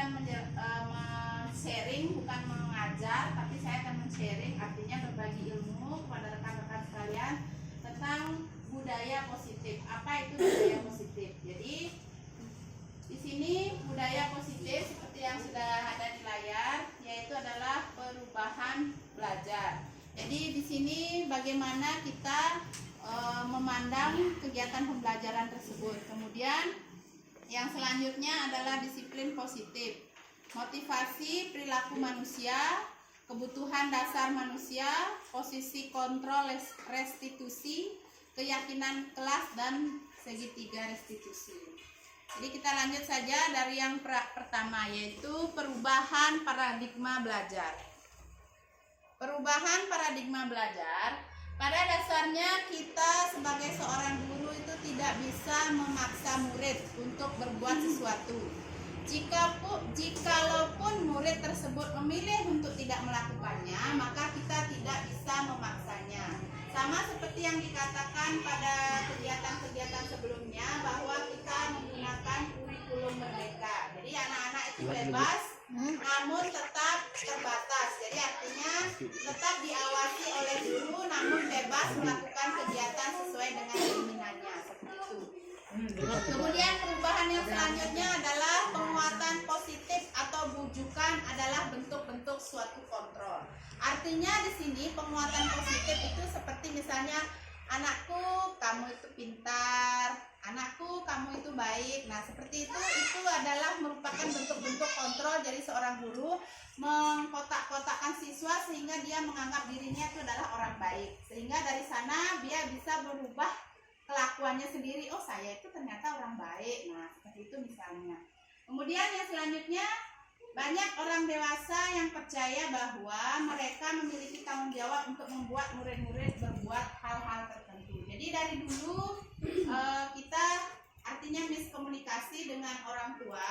akan sharing, bukan mengajar, tapi saya akan men-sharing, artinya berbagi ilmu kepada rekan-rekan sekalian tentang budaya positif. Apa itu budaya positif? Jadi di sini budaya positif seperti yang sudah ada di layar, yaitu adalah perubahan belajar. Jadi di sini bagaimana kita memandang kegiatan pembelajaran tersebut. Kemudian yang selanjutnya adalah disiplin positif, motivasi perilaku manusia, kebutuhan dasar manusia, posisi kontrol restitusi, keyakinan kelas, dan segitiga restitusi. Jadi kita lanjut saja dari yang pertama, yaitu perubahan paradigma belajar. Perubahan paradigma belajar, pada dasarnya kita sebagai seorang guru itu tidak bisa memaksa murid untuk berbuat sesuatu. Jikalaupun murid tersebut memilih untuk tidak melakukannya, maka kita tidak bisa memaksanya. Sama seperti yang dikatakan pada kegiatan-kegiatan sebelumnya, bahwa kita menggunakan kurikulum merdeka. Jadi anak-anak itu bebas, namun tetap terbatas. Jadi artinya tetap diawasi oleh guru, namun bebas melakukan kegiatan sesuai dengan keinginannya. Seperti itu. Kemudian perubahan yang selanjutnya adalah penguatan positif atau bujukan adalah bentuk-bentuk suatu kontrol. Artinya di sini penguatan positif itu seperti misalnya, anakku kamu itu pintar, anakku kamu itu baik. Nah seperti itu adalah merupakan bentuk-bentuk kontrol. Jadi seorang guru mengkotak-kotakkan siswa sehingga dia menganggap dirinya itu adalah orang baik, sehingga dari sana dia bisa berubah kelakuannya sendiri. Oh saya itu ternyata orang baik. Nah seperti itu misalnya. Kemudian yang selanjutnya, banyak orang dewasa yang percaya bahwa mereka memiliki tanggung jawab untuk membuat murid-murid berbuat hal-hal tertentu. Jadi dari dulu kita artinya miskomunikasi dengan orang tua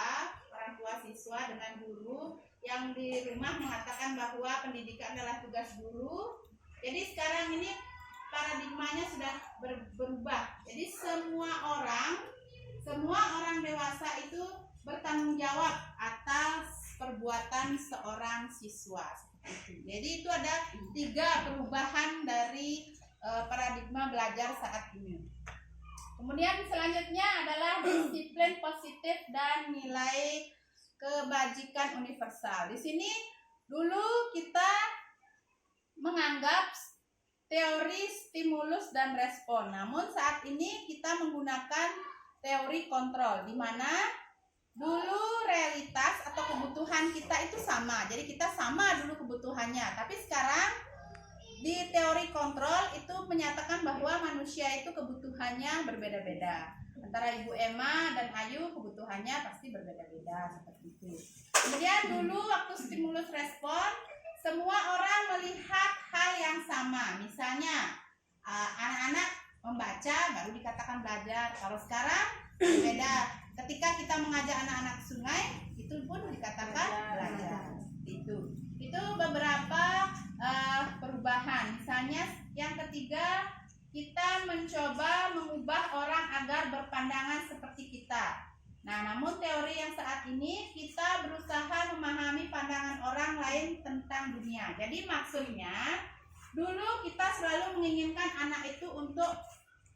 siswa dengan guru, yang di rumah mengatakan bahwa pendidikan adalah tugas guru. Jadi sekarang ini paradigmanya sudah berubah. Jadi semua orang dewasa itu bertanggung jawab atas perbuatan seorang siswa. Jadi itu ada 3 perubahan dari paradigma belajar saat ini. Kemudian selanjutnya adalah disiplin positif dan nilai kebajikan universal. Di sini dulu kita menganggap teori stimulus dan respon. Namun saat ini kita menggunakan teori kontrol, di mana dulu realitas atau kebutuhan kita itu sama. Jadi kita sama dulu kebutuhannya. Tapi sekarang di teori kontrol itu menyatakan bahwa manusia itu kebutuhannya berbeda-beda. Antara Ibu Emma dan Ayu kebutuhannya pasti berbeda-beda, seperti itu. Kemudian dulu waktu stimulus respon, semua orang melihat hal yang sama. Misalnya anak-anak membaca baru dikatakan belajar. Kalau sekarang beda. Ketika kita mengajak anak-anak sungai, itu pun dikatakan belajar. Itu beberapa perubahan. Misalnya yang ketiga, kita mencoba mengubah orang agar berpandangan seperti kita. Nah, namun teori yang saat ini kita berusaha memahami pandangan orang lain tentang dunia. Jadi maksudnya, dulu kita selalu menginginkan anak itu untuk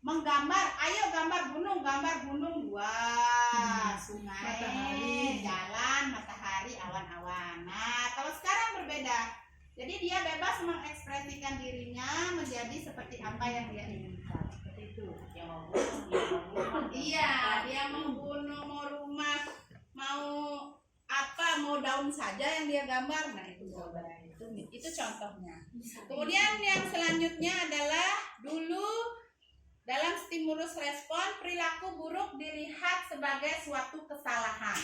menggambar, ayo gambar gunung, wah, sungai, matahari, jalan, matahari, awan-awan. Nah, kalau sekarang berbeda. Jadi dia bebas mengekspresikan dirinya menjadi seperti apa yang dia inginkan. Seperti itu. Iya, dia mau gunung, mau rumah, mau apa, mau daun saja yang dia gambar. Nah, itu contohnya. Kemudian yang selanjutnya adalah dulu dalam stimulus respon, perilaku buruk dilihat sebagai suatu kesalahan.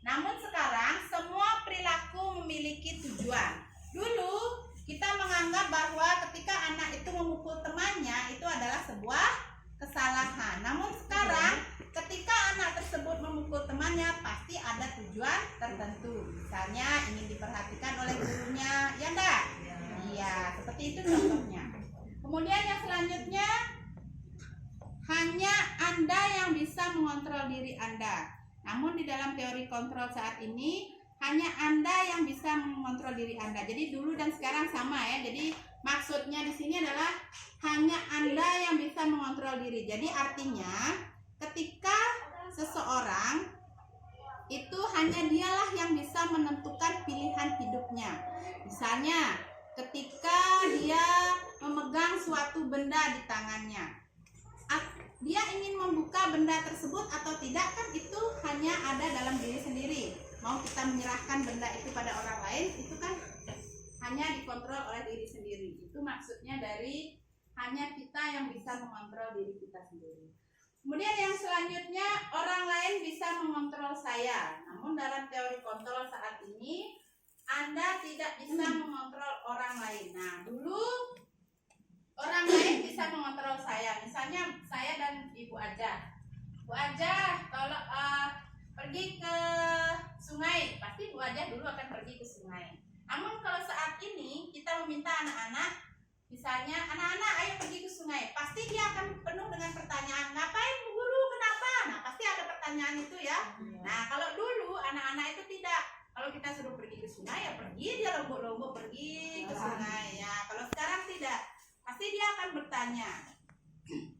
Namun sekarang semua perilaku memiliki tujuan. Dulu kita menganggap bahwa ketika anak itu memukul temannya itu adalah sebuah kesalahan. Namun sekarang ketika anak tersebut memukul temannya pasti ada tujuan tertentu. Misalnya ingin diperhatikan oleh gurunya, ya enggak? Iya, seperti itu contohnya. Kemudian yang selanjutnya, hanya Anda yang bisa mengontrol diri Anda. Namun di dalam teori kontrol saat ini hanya Anda yang bisa mengontrol diri Anda. Jadi dulu dan sekarang sama ya. Jadi maksudnya di sini adalah hanya Anda yang bisa mengontrol diri. Jadi artinya ketika seseorang itu hanya dialah yang bisa menentukan pilihan hidupnya. Misalnya ketika dia memegang suatu benda di tangannya, dia ingin membuka benda tersebut atau tidak, kan itu hanya ada dalam diri sendiri. Mau kita menyerahkan benda itu pada orang lain, itu kan hanya dikontrol oleh diri sendiri. Itu maksudnya dari hanya kita yang bisa mengontrol diri kita sendiri. Kemudian yang selanjutnya, orang lain bisa mengontrol saya. Namun dalam teori kontrol saat ini Anda tidak bisa mengontrol orang lain. Nah, dulu orang lain bisa mengontrol saya. Misalnya saya dan Ibu Aja. Bu Aja, tolong pergi ke sungai. Pasti Bu Aja dulu akan pergi ke sungai. Namun kalau saat ini kita meminta anak-anak, misalnya anak-anak ayo pergi ke sungai, pasti dia akan penuh dengan pertanyaan, ngapain Bu Guru, kenapa? Nah pasti ada pertanyaan itu ya. Nah kalau dulu anak-anak itu tidak, kalau kita suruh pergi ke sungai ya pergi, dia lombok-lombok pergi ke sungai ya. Kalau sekarang tidak, pasti dia akan bertanya,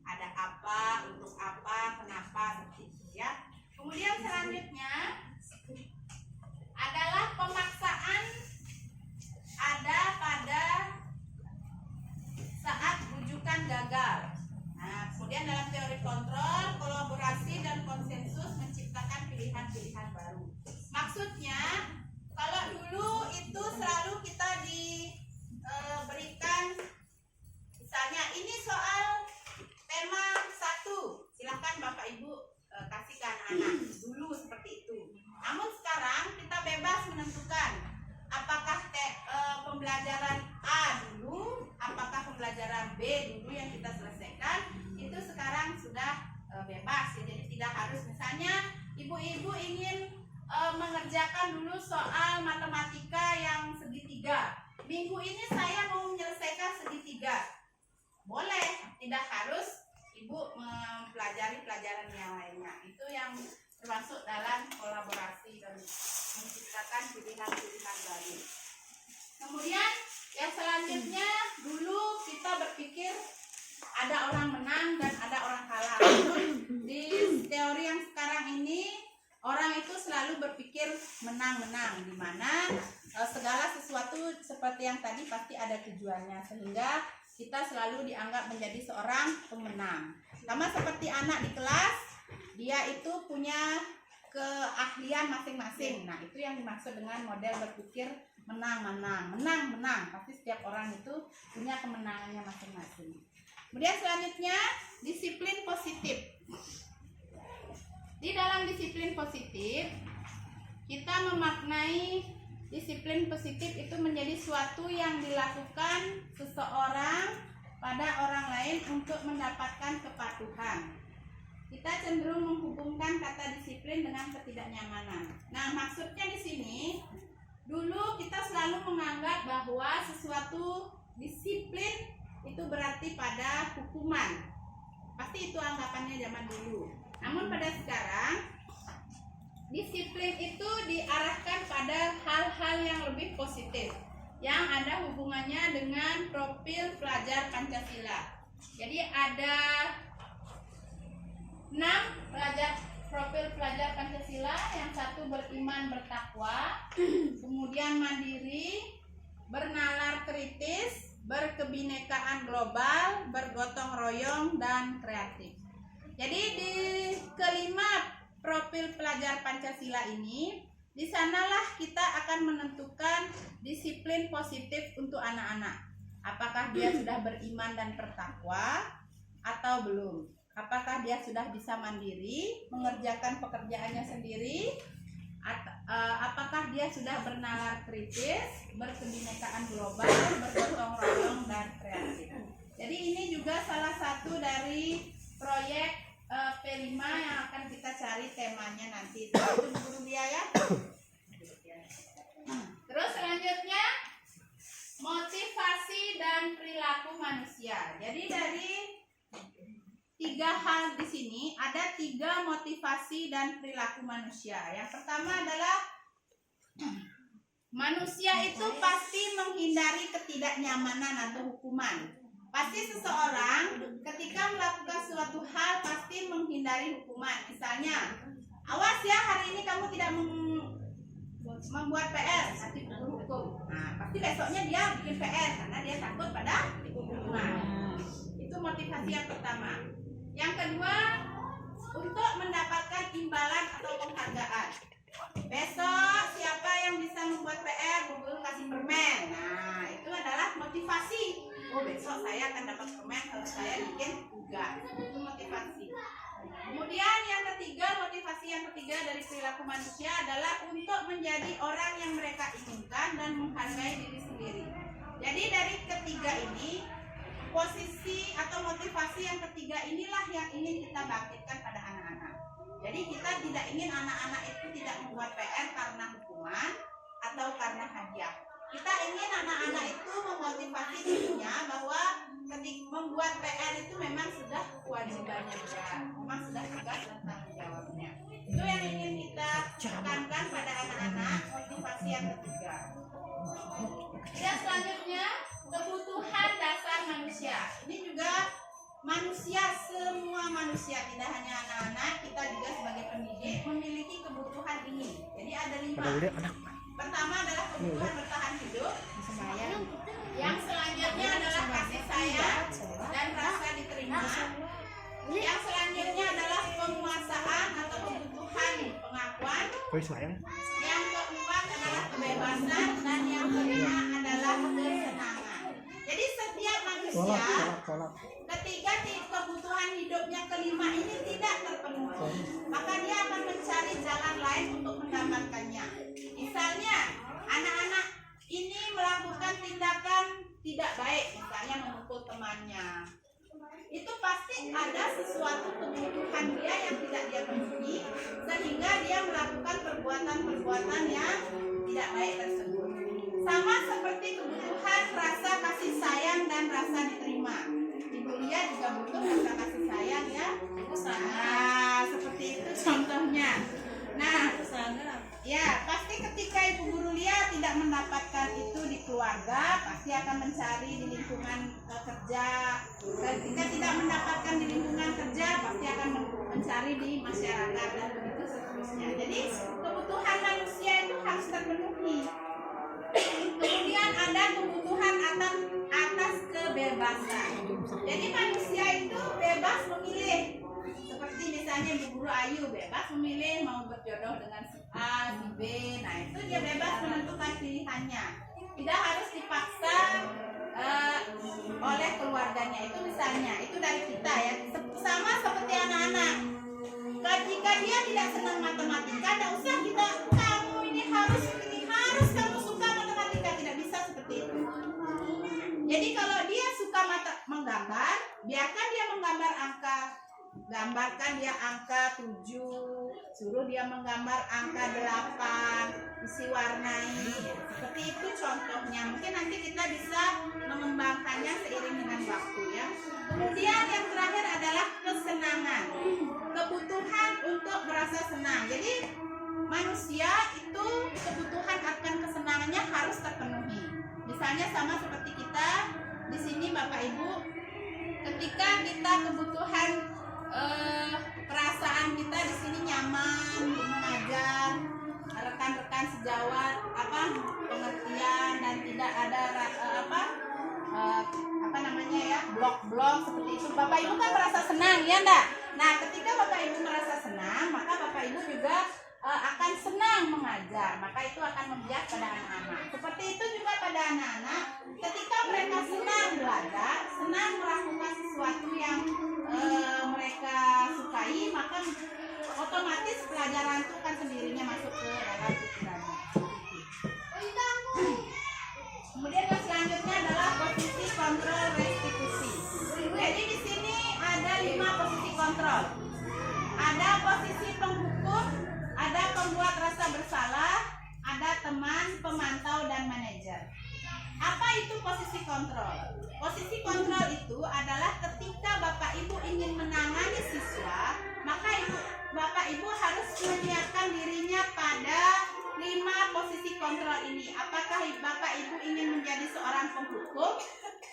ada apa, untuk apa, kenapa, seperti itu ya. Kemudian selanjutnya adalah pemaksaan ada pada saat rujukan gagal. Nah, kemudian dalam teori kontrol, kolaborasi dan konsensus menciptakan pilihan-pilihan baru. Maksudnya, kalau dulu itu selalu kita diberikan, misalnya ini soal tema 1, silahkan Bapak Ibu kasih ke anak-anak. Dulu seperti itu. Namun sekarang kita bebas menentukan apakah pembelajaran A dulu, apakah pembelajaran B dulu yang kita selesaikan. Itu sekarang sudah bebas ya. Jadi tidak harus, misalnya ibu-ibu ingin mengerjakan dulu soal matematika yang segitiga. Minggu ini saya mau menyelesaikan segitiga. Boleh, tidak harus ibu mempelajari pelajaran yang lainnya. Itu yang termasuk dalam kolaborasi dan menciptakan pilihan-pilihan baru. Kemudian yang selanjutnya, dulu kita berpikir ada orang menang dan ada orang kalah. Di teori yang sekarang ini orang itu selalu berpikir menang-menang, di mana segala sesuatu seperti yang tadi pasti ada tujuannya, sehingga kita selalu dianggap menjadi seorang pemenang. Sama seperti anak di kelas, dia itu punya keahlian masing-masing. Nah, itu yang dimaksud dengan model berpikir menang-menang. Menang-menang, pasti setiap orang itu punya kemenangannya masing-masing. Kemudian selanjutnya, disiplin positif. Di dalam disiplin positif, kita memaknai disiplin positif itu menjadi suatu yang dilakukan seseorang pada orang lain untuk mendapatkan kepatuhan. Kita cenderung menghubungkan kata disiplin dengan ketidaknyamanan. Nah, maksudnya di sini, dulu kita selalu menganggap bahwa sesuatu disiplin itu berarti pada hukuman. Pasti itu anggapannya zaman dulu. Namun pada sekarang, disiplin itu diarahkan pada hal-hal yang lebih positif, yang ada hubungannya dengan profil pelajar Pancasila. Jadi ada 6 profil pelajar Pancasila. Yang satu beriman bertakwa, kemudian mandiri, bernalar kritis, berkebinekaan global, bergotong royong, dan kreatif. Jadi di kelima profil pelajar Pancasila ini, di sanalah kita akan menentukan disiplin positif untuk anak-anak. Apakah dia sudah beriman dan bertakwa atau belum? Apakah dia sudah bisa mandiri, mengerjakan pekerjaannya sendiri? Apakah dia sudah bernalar kritis, berkebinekaan global, bergotong royong, dan kreatif? Jadi ini juga salah satu dari proyek P5 yang akan kita cari temanya nanti. Itu guru dia ya. Terus selanjutnya, motivasi dan perilaku manusia. Jadi dari tiga hal di sini, ada 3 motivasi dan perilaku manusia. Yang pertama adalah manusia itu pasti menghindari ketidaknyamanan atau hukuman. Pasti seseorang ketika melakukan suatu hal pasti menghindari hukuman. Misalnya, awas ya, hari ini kamu tidak membuat PR, nanti hukum. Nah, pasti besoknya dia bikin PR karena dia takut pada hukuman. Itu motivasi yang pertama. Yang kedua, untuk mendapatkan imbalan atau penghargaan. Besok siapa yang bisa membuat PR, guru kasih permen. Nah, itu adalah motivasi. Oh, besok saya akan dapat permen kalau saya bikin tugas. Itu motivasi. Kemudian yang ketiga, motivasi yang ketiga dari perilaku manusia adalah untuk menjadi orang yang mereka inginkan dan menghargai diri sendiri. Jadi dari ketiga ini, posisi atau motivasi yang ketiga inilah yang ingin kita bangkitkan pada anak-anak. Jadi kita tidak ingin anak-anak itu tidak membuat PR karena hukuman atau karena hadiah. Kita ingin anak-anak itu memotivasi dirinya bahwa ketika membuat PR itu memang sudah kewajibannya dia, memang sudah tugas dan tanggung jawabnya. Itu yang ingin kita tekankan pada anak-anak, motivasi yang ketiga. Dan selanjutnya, kebutuhan dasar manusia. Ini juga manusia, semua manusia, tidak hanya anak-anak, kita juga sebagai pendidik memiliki kebutuhan ini. Jadi ada 5. Pertama adalah kebutuhan bertahan hidup. Yang selanjutnya adalah kasih sayang dan rasa diterima. Yang selanjutnya adalah penguasaan atau kebutuhan pengakuan. Yang keempat adalah kebebasan dan yang kelima adalah kesenangan. Jadi setiap manusia ketika kebutuhan hidupnya kelima ini tidak terpenuhi, maka dia akan mencari jalan lain untuk mendapatkannya. Misalnya anak-anak ini melakukan tindakan tidak baik, misalnya memukul temannya, itu pasti ada sesuatu kebutuhan dia yang tidak dia penuhi sehingga dia melakukan perbuatan-perbuatan yang tidak baik tersebut. Sama seperti kebutuhan rasa kasih sayang dan rasa diterima. Ibu Lia juga butuh rasa kasih sayang ya. Nah, seperti itu contohnya. Nah, ya pasti ketika Ibu Guru Lia tidak mendapatkan itu di keluarga, pasti akan mencari di lingkungan kerja. Ketika tidak mendapatkan di lingkungan kerja, pasti akan mencari di masyarakat dan begitu seterusnya. Jadi kebutuhan manusia itu harus terpenuhi. Kemudian ada kebutuhan atas kebebasan. Jadi manusia itu bebas memilih. Seperti misalnya Ibu Guru Ayu bebas memilih mau berjodoh dengan si A, si B. Nah itu dia bebas menentukan pilihannya. Tidak harus dipaksa oleh keluarganya. Itu misalnya, itu dari kita ya. Sama seperti anak-anak. Jika dia tidak senang matematika, tidak usah kita, kamu ini harus kamu suka matematika. Tidak bisa seperti itu. Jadi kalau dia suka menggambar, biarkan dia menggambar angka. Gambarkan dia angka 7, suruh dia menggambar angka 8, isi warnai. Seperti itu contohnya. Mungkin nanti kita bisa mengembangkannya seiring dengan waktu ya. Kemudian yang terakhir adalah kesenangan. Kebutuhan untuk merasa senang. Jadi manusia itu kebutuhan akan kesenangannya harus terpenuhi. Misalnya sama seperti kita di sini Bapak Ibu, ketika kita kebutuhan perasaan kita di sini nyaman mengajar, rekan-rekan sejawat pengertian dan tidak ada blok-blok seperti itu, Bapak Ibu kan merasa senang ya enggak? Nah ketika Bapak Ibu merasa senang, maka Bapak Ibu juga akan senang mengajar, maka itu akan membiak pada anak-anak. Seperti itu juga pada anak-anak, ketika mereka senang belajar, senang melakukan sesuatu yang mereka sukai, maka otomatis pelajaran itu kan sendirinya masuk ke dalam pikirannya. Kemudian yang selanjutnya adalah posisi kontrol restitusi. Jadi di sini ada 5 posisi kontrol. Ada posisi penghukum, ada pembuat rasa bersalah, ada teman, pemantau, dan manajer. Apa itu posisi kontrol? Posisi kontrol itu adalah ketika Bapak Ibu ingin menangani siswa, maka Bapak Ibu harus menyiapkan dirinya pada 5 posisi kontrol ini. Apakah Bapak Ibu ingin menjadi seorang penghukum,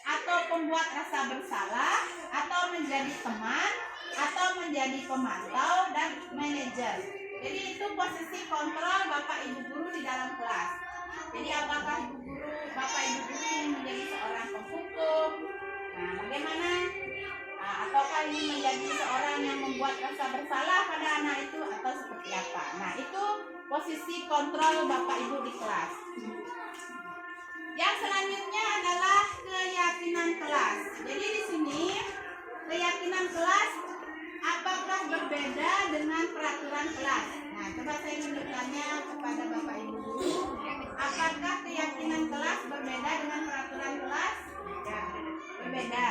atau pembuat rasa bersalah, atau menjadi teman, atau menjadi pemantau dan manajer. Jadi itu posisi kontrol Bapak Ibu guru di dalam kelas. Jadi apakah Bapak Ibu guru ingin menjadi seorang penghukum? Nah, bagaimana? Ataukah ingin menjadi seorang yang membuat rasa bersalah pada anak itu, atau seperti apa? Nah, itu posisi kontrol Bapak Ibu di kelas. Yang selanjutnya adalah keyakinan kelas. Jadi di sini keyakinan kelas apakah berbeda dengan peraturan kelas? Nah, coba saya menunjukkannya kepada Bapak Ibu guru. Apakah keyakinan kelas berbeda dengan peraturan kelas? Berbeda.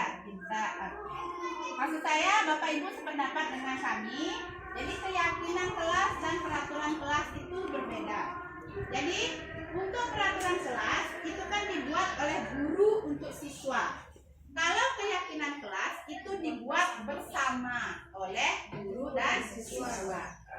Maksud saya Bapak Ibu sependapat dengan kami. Jadi keyakinan kelas dan peraturan kelas itu berbeda. Jadi untuk peraturan kelas itu kan dibuat oleh guru untuk siswa. Kalau keyakinan kelas itu dibuat bersama oleh guru dan siswa.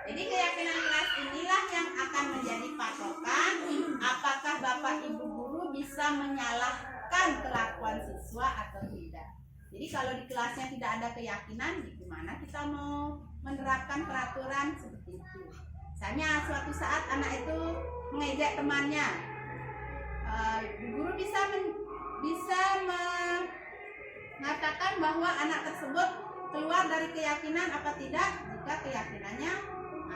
Jadi keyakinan kelas inilah yang akan menjadi patokan apakah Bapak Ibu guru bisa menyalahkan kelakuan siswa atau tidak. Jadi kalau di kelasnya tidak ada keyakinan, gimana kita mau menerapkan peraturan seperti itu? Misalnya suatu saat anak itu mengejek temannya, guru bisa mengatakan bahwa anak tersebut keluar dari keyakinan apa tidak, jika keyakinannya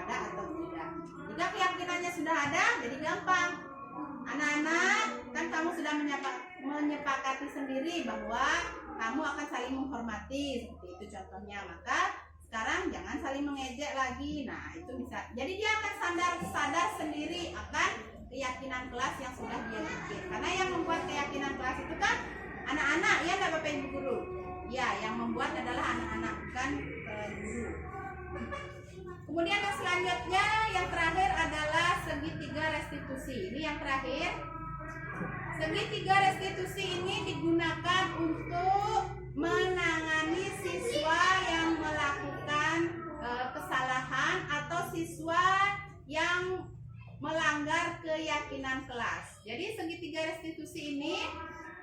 ada atau tidak. Jika keyakinannya sudah ada, jadi gampang. Anak-anak, kan kamu sudah menyepakati sendiri bahwa kamu akan saling menghormati, seperti itu contohnya. Maka sekarang jangan saling mengejek lagi. Nah, itu bisa. Jadi dia akan sadar sendiri akan keyakinan kelas yang sudah dia bikin. Karena yang membuat keyakinan kelas itu kan anak-anak, ya enggak Bapak Ibu guru? Ya, yang membuat adalah anak-anak, bukan guru. Kemudian yang selanjutnya, yang terakhir adalah segitiga restitusi. Ini yang terakhir. Segitiga restitusi ini digunakan untuk menangani siswa yang melakukan kesalahan atau siswa yang melanggar keyakinan kelas. Jadi segitiga restitusi ini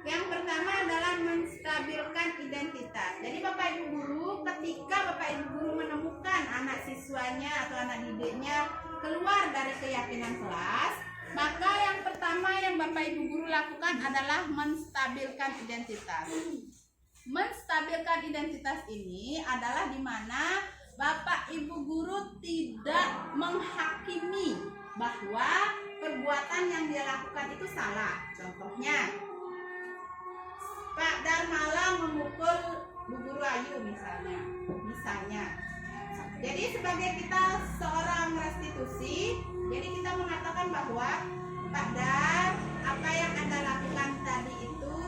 yang pertama adalah menstabilkan identitas. Jadi Bapak Ibu guru, ketika Bapak Ibu guru menemukan anak siswanya atau anak didiknya keluar dari keyakinan kelas, maka yang pertama yang Bapak Ibu guru lakukan adalah menstabilkan identitas. Menstabilkan identitas ini adalah di mana Bapak Ibu guru tidak menghakimi bahwa perbuatan yang dia lakukan itu salah. Contohnya, Pak Darmalah memukul Bu Guru Ayu misalnya. Jadi sebagai kita seorang restitusi, jadi kita mengatakan bahwa Pak Dar, apa yang Anda lakukan tadi itu,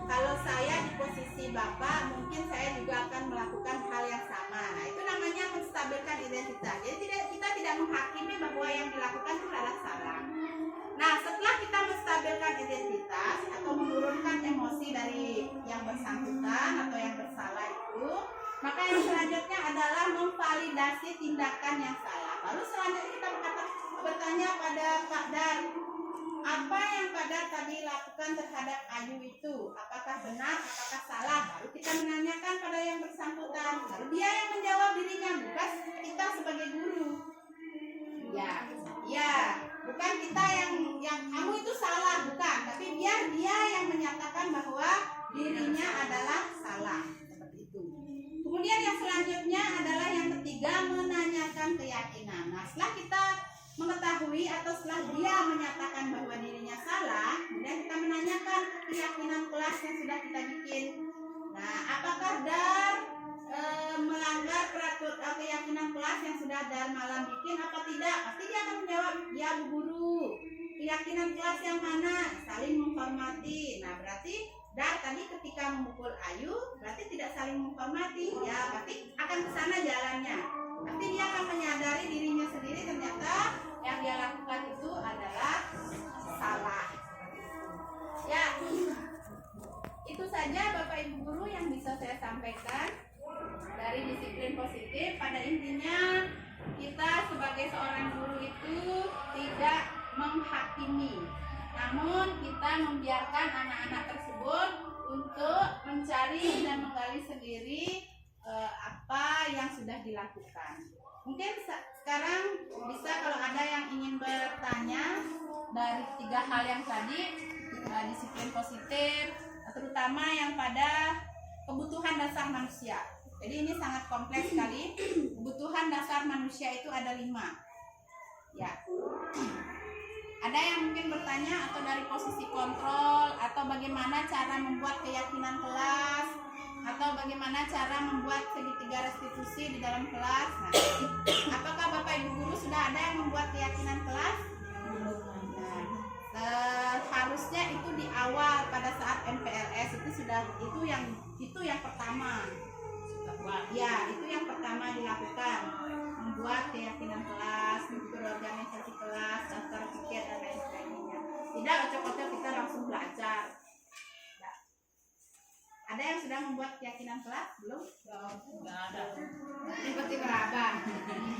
kalau saya di posisi Bapak, mungkin saya juga akan melakukan hal yang sama. Nah, itu namanya menstabilkan identitas. Jadi kita tidak menghakimi bahwa yang dilakukan itu adalah salah. Nah, setelah kita menstabilkan identitas atau menurunkan emosi dari yang bersangkutan atau yang bersalah itu, maka yang selanjutnya adalah memvalidasi tindakan yang salah. Lalu selanjutnya kita bertanya pada Pak Dar, apa yang Pak Dar tadi lakukan terhadap Ayu itu? Apakah benar, apakah salah? Lalu kita menanyakan pada yang bersangkutan. Lalu dia yang menjawab dirinya, bukan kita sebagai guru. Ya, bukan kita yang kamu itu salah, bukan. Tapi biar dia yang menyatakan bahwa dirinya adalah salah. Seperti itu. Kemudian yang selanjutnya adalah yang ketiga, menanyakan keyakinan. Nah, setelah kita mengetahui atau setelah dia menyatakan bahwa dirinya salah, kemudian kita menanyakan keyakinan kelas yang sudah kita bikin. Nah, apakah Dar melanggar peraturan keyakinan kelas yang sudah Dar malam bikin apa tidak? Pasti dia akan menjawab, ya Bu Guru. Keyakinan kelas yang mana? Saling menghormati. Nah, berarti Dar tadi ketika memukul Ayu berarti tidak saling menghormati. Ya, berarti akan ke sana jalannya. Nanti dia akan menyadari dirinya sendiri ternyata yang dia lakukan itu adalah salah. Ya, namun kita membiarkan anak-anak tersebut untuk mencari dan menggali sendiri apa yang sudah dilakukan. Mungkin sekarang bisa kalau ada yang ingin bertanya dari 3 hal yang tadi, disiplin positif, terutama yang pada kebutuhan dasar manusia. Jadi ini sangat kompleks sekali. Kebutuhan dasar manusia itu ada 5. Ya. Ada yang mungkin bertanya atau dari posisi kontrol, atau bagaimana cara membuat keyakinan kelas, atau bagaimana cara membuat segitiga restitusi di dalam kelas. Nah, apakah Bapak Ibu guru sudah ada yang membuat keyakinan kelas? Harusnya itu di awal pada saat MPLS itu yang pertama. Ya, itu yang pertama dilakukan, membuat keyakinan kelas, berorganisasi kelas, daftar pikir dan lain sebagainya. Tidak ocok-ocok kita langsung belajar. Ya. Ada yang sudah membuat keyakinan kelas? Belum? Nggak ada. Seperti berapa?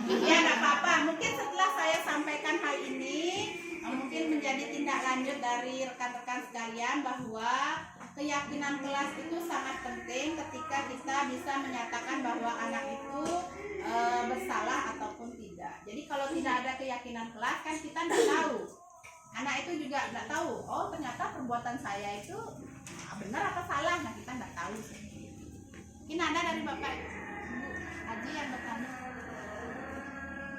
Ya, nggak apa-apa. Mungkin setelah saya sampaikan hal ini, mungkin menjadi tindak lanjut dari rekan-rekan sekalian bahwa keyakinan kelas itu sangat penting ketika kita bisa menyatakan bahwa anak itu bersalah ataupun tidak. Jadi kalau tidak ada keyakinan kelas kan kita tidak tahu. Anak itu juga tidak tahu. Oh ternyata perbuatan saya itu benar atau salah. Nah kita tidak tahu. Mungkin ada dari Bapak Haji yang bertanya.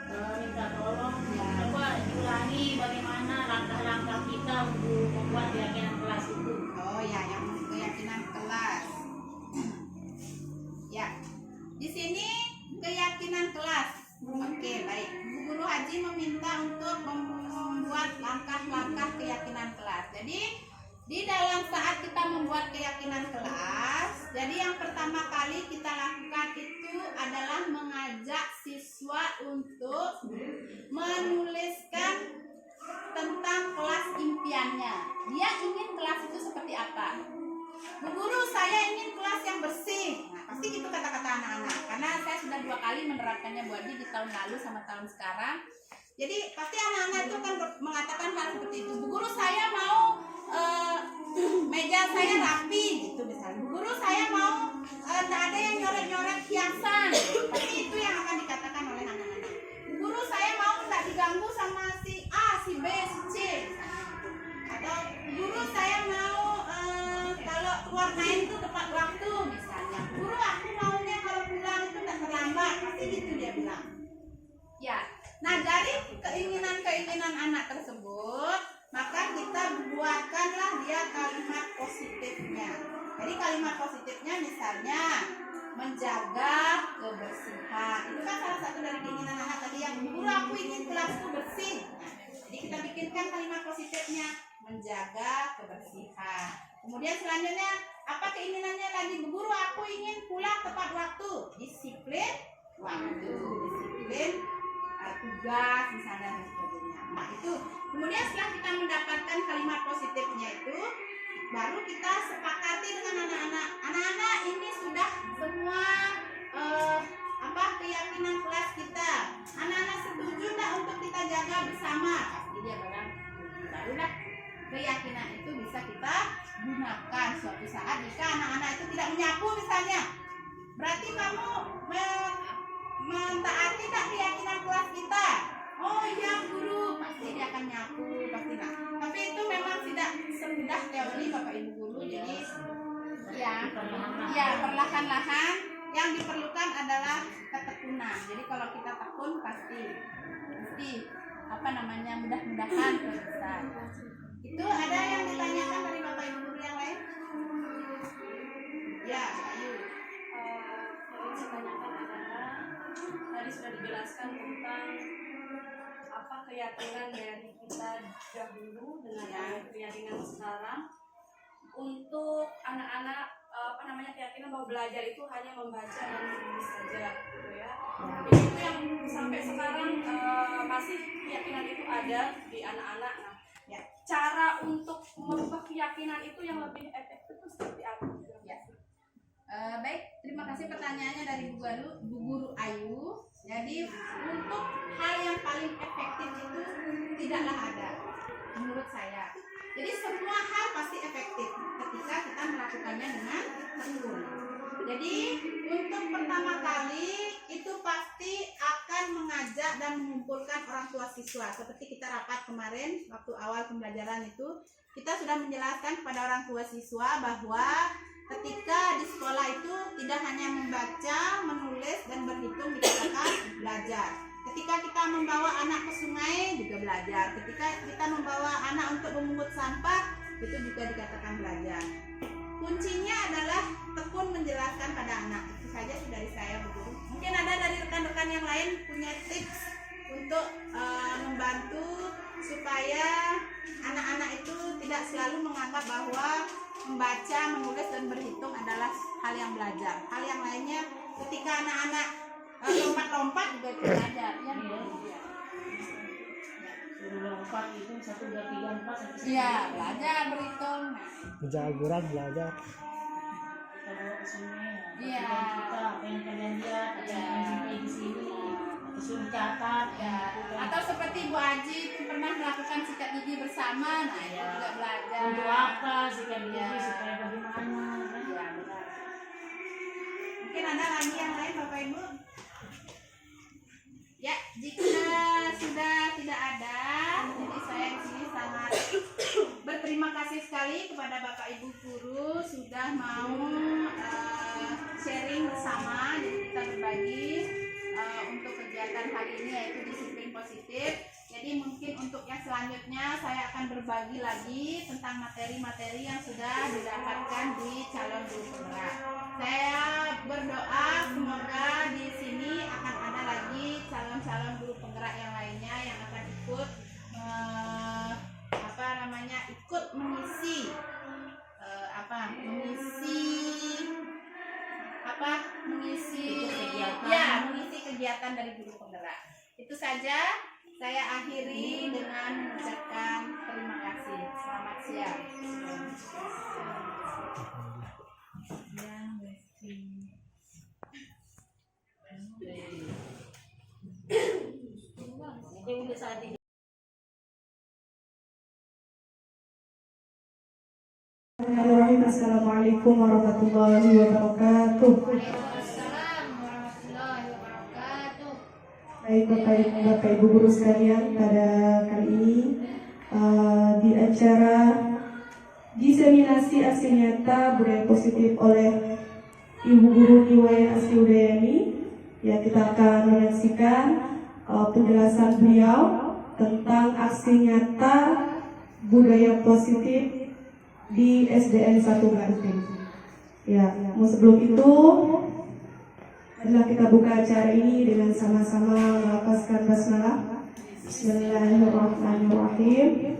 Minta tolong coba diulangi bagaimana langkah-langkah kita untuk membuat keyakinan kelas itu. Oh ya, yang keyakinan kelas. Ya, di sini keyakinan kelas. Oke, baik. Bu Guru Haji meminta untuk membuat langkah-langkah keyakinan kelas. Jadi di dalam saat kita membuat keyakinan kelas, jadi yang pertama kali kita lakukan itu adalah mengajak siswa untuk menuliskan tentang kelas impiannya. Dia ingin kelas itu seperti apa? Bu Guru, saya ingin kelas yang bersih. Nah, pasti gitu kata-kata anak-anak. Karena saya sudah 2 kali menerapkannya Bu Adi di tahun lalu sama tahun sekarang. Jadi pasti anak-anak itu kan mengatakan hal seperti itu. Bu Guru, saya mau meja saya rapi gitu misalnya. Bu Guru, saya mau tidak ada yang nyoret-nyoret hiasan. Pasti itu yang akan dikatakan oleh anak-anak. Bu Guru, saya mau tidak diganggu sama si A, si B, si C. Atau Bu Guru, saya mau kalau keluar main itu tepat waktu misalnya. Bu Guru, aku maunya kalau pulang itu tidak terlambat. Pasti gitu dia bilang. Ya. Nah dari keinginan-keinginan anak tersebut, maka kita buatkanlah dia kalimat positifnya. Jadi kalimat positifnya misalnya menjaga kebersihan. Itu kan salah satu dari keinginan anak tadi yang Bu Guru, aku ingin kelasku bersih. Nah, jadi kita bikinkan kalimat positifnya menjaga kebersihan. Kemudian selanjutnya apa keinginannya lagi? Bu Guru, aku ingin pulang tepat waktu. Disiplin waktu, disiplin tugas misalnya dan sebagainya. Nah itu kemudian setelah kita mendapatkan kalimat positifnya itu, baru kita sepakati dengan anak-anak ini sudah semua keyakinan kelas kita. Anak-anak setuju tak untuk kita jaga bersama? Pasti dia bilang barulah keyakinan itu bisa kita gunakan suatu saat jika anak-anak itu tidak menyapu misalnya. Berarti kamu mentaati tak keyakinan kelas kita? Oh iya Guru, pasti dia akan nyapu, pasti nak. Tapi itu memang tidak semudah teori Bapak Ibu Guru. Jadi ya perlahan-lahan yang diperlukan adalah ketekunan. Jadi kalau kita tekun pasti mudah-mudahan bisa. Itu ada yang ditanyakan dari Bapak Ibu Guru yang lain? Ya, ayo. Yang saya tanyakan adalah tadi sudah dijelaskan tentang apa keyakinan dari kita dahulu dengan keyakinan sekarang untuk anak-anak keyakinan bahwa belajar itu hanya membaca dan menulis saja gitu ya. Jadi itu yang sampai sekarang masih keyakinan itu ada di anak-anak. Nah, Ya. cara untuk merubah keyakinan itu yang lebih efektif itu seperti apa? Ya. Baik, terima kasih pertanyaannya dari Bu Guru Ayu. Jadi untuk hal yang paling efektif itu tidaklah ada menurut saya. Jadi semua hal pasti efektif ketika kita melakukannya dengan tekun. Jadi untuk pertama kali itu pasti akan mengajak dan mengumpulkan orang tua siswa. Seperti kita rapat kemarin waktu awal pembelajaran itu, kita sudah menjelaskan kepada orang tua siswa bahwa ketika di sekolah itu tidak hanya membaca, menulis, dan berhitung dikatakan belajar. Ketika kita membawa anak ke sungai juga belajar. Ketika kita membawa anak untuk memungut sampah itu juga dikatakan belajar. Kuncinya adalah tekun menjelaskan pada anak. Itu saja dari saya, Bu Guru. Mungkin ada dari rekan-rekan yang lain punya tips untuk membantu supaya anak-anak itu tidak selalu menganggap bahwa membaca, menulis, dan berhitung adalah hal yang belajar. Hal yang lainnya ketika anak-anak lompat-lompat juga belajar. Ya, suruh lompat itu 1, 2, 3, 4 sampai 10. iya, belajar berhitung. Baca Al-Quran belajar. Kita bawa ke sungai. Iya. Kita apa yang kalian lihat, apa yang kalian jumpai di sini, atau suruh catat. Ya. Atau seperti Bu Aji itu pernah melakukan sikat gigi bersama, nah itu Ya. juga belajar. Untuk apa sikat gigi Ya. supaya bagaimana? Kan? Ya, benar. Mungkin ada lagi yang lain Bapak Ibu? Ya, jika sudah tidak ada, jadi saya di sini sangat berterima kasih sekali kepada Bapak Ibu guru sudah mau sharing bersama. Jadi kita berbagi untuk kegiatan hari ini yaitu disiplin positif. Jadi mungkin untuk yang selanjutnya saya akan berbagi lagi tentang materi-materi yang sudah didapatkan di calon guru penggerak. Saya berdoa semoga di sini akan ada lagi calon-calon guru penggerak yang lainnya yang akan ikut ikut mengisi mengisi kegiatan dari guru penggerak. Itu saja. Saya akhiri dengan mengucapkan terima kasih. Selamat siang. Jadi udah saat ini. Bismillahirrahmanirrahim. Assalamualaikum warahmatullahi wabarakatuh. Waalaikumsalam warahmatullahi wabarakatuh. Baik Bapak Ibu guru sekalian, pada kali ini di acara diseminasi aksi nyata budaya positif oleh Ibu Guru Niwayan Asri Udayani, ya kita akan menyaksikan penjelasan beliau tentang aksi nyata budaya positif di SDN 1 Banting. Ya, sebelum itu adalah kita buka acara ini dengan sama-sama melafazkan basmalah. Bismillahirrahmanirrahim.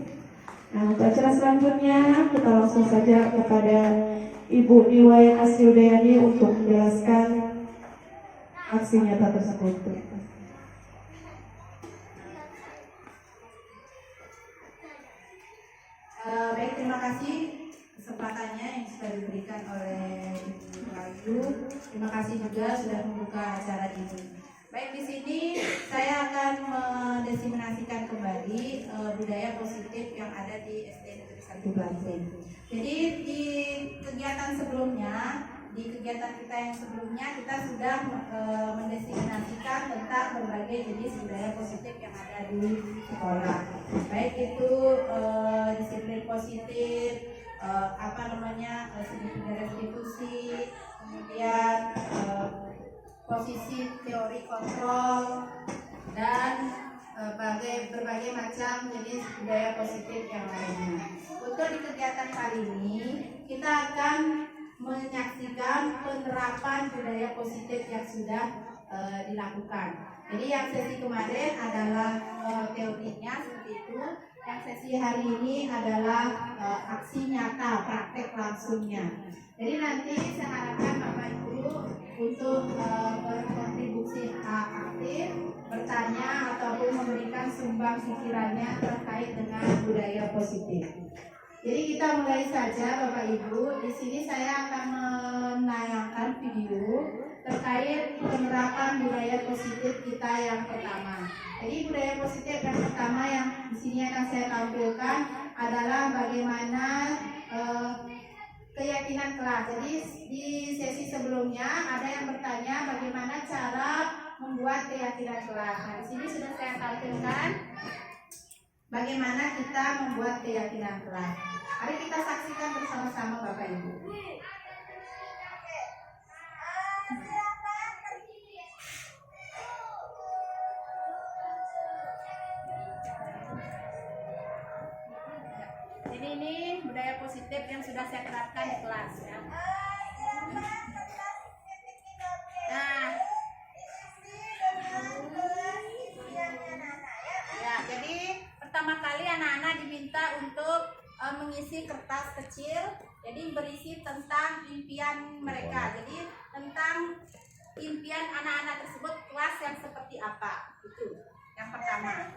Nah, untuk acara selanjutnya kita langsung saja kepada Ibu Niwayan Asri Udayani untuk menjelaskan aksi nyata tersebut. Baik, terima kasih kesempatannya yang sudah diberikan oleh Ibu Ayu. Terima kasih juga sudah membuka acara ini. Baik, di sini saya akan mendesimulasikan kembali budaya positif yang ada di SD Negeri 1 Banting. Jadi di kegiatan sebelumnya, di kegiatan kita yang sebelumnya kita sudah mendesimulasikan tentang berbagai jenis budaya positif yang ada di sekolah. Baik itu disiplin positif, segitiga restitusi, kemudian posisi teori kontrol, dan berbagai macam jenis budaya positif yang lainnya. Untuk di kegiatan kali ini kita akan menyaksikan penerapan budaya positif yang sudah dilakukan. Jadi yang sesi kemarin adalah teorinya seperti itu. Yang sesi hari ini adalah aksi nyata, praktek langsungnya. Jadi nanti saya harapkan Bapak Ibu untuk berkontribusi aktif, bertanya ataupun memberikan sumbang pikirannya terkait dengan budaya positif. Jadi kita mulai saja Bapak Ibu. Di sini saya akan menayangkan video terkait penerapan budaya positif kita yang pertama. Jadi budaya positif yang pertama yang di sini akan saya tampilkan adalah bagaimana keyakinan kelas. Jadi di sesi sebelumnya ada yang bertanya bagaimana cara membuat keyakinan kelas. Nah, di sini sudah saya tampilkan bagaimana kita membuat keyakinan kelas. Mari kita saksikan bersama-sama Bapak Ibu. Jadi ini budaya positif yang sudah saya terapkan di kelas ya. Nah, ya, jadi pertama kali anak-anak diminta untuk mengisi kertas kecil, jadi berisi tentang impian mereka. Jadi tentang impian anak-anak tersebut kelas yang seperti apa, itu yang pertama.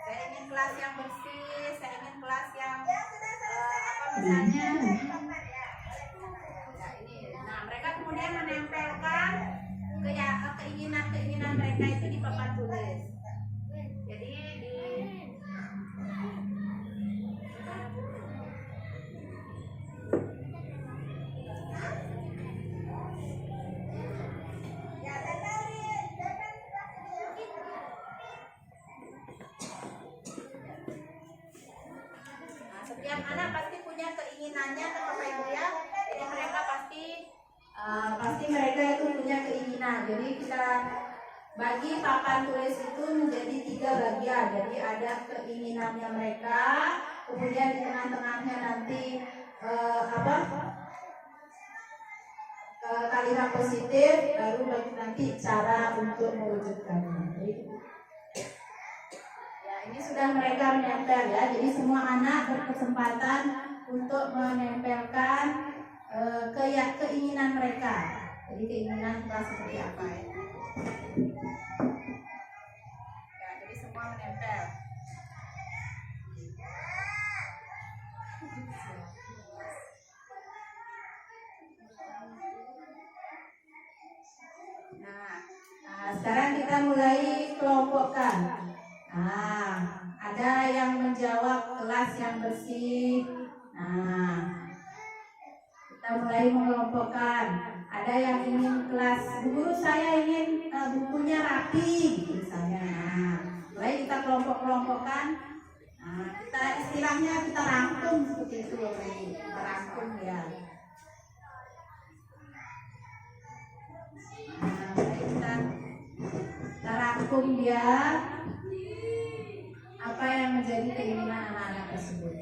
Saya ingin kelas yang bersih, saya ingin kelas yang apa misalnya. Ya, ini. Nah, mereka kemudian menempelkan keinginan mereka itu di papan tulis. Jadi setiap anak pasti punya keinginannya kan Bapak Ibu ya. Jadi mereka pasti mereka itu punya keinginan. Jadi kita bagi papan tulis itu menjadi 3 bagian. Jadi ada keinginannya mereka, kemudian di tengah-tengahnya nanti kalimat positif, baru nanti cara untuk mewujudkannya. Jadi, ini sudah mereka menempel ya, jadi semua anak berkesempatan untuk menempelkan keinginan mereka. Jadi keinginan kelas seperti apa ya? Ya, jadi semua menempel. Nah, sekarang kita mulai kelompokkan. Nah, ada yang menjawab kelas yang bersih. Nah, kita mulai mengelompokkan. Ada yang ingin kelas, guru saya ingin bukunya rapi, misalnya. Nah, mulai kita kelompok-kelompokkan. Nah, kita istilahnya kita rangkum seperti itu, kita rangkum ya. Nah, mulai kita rangkum dia. Apa yang menjadi keinginan anak-anak tersebut.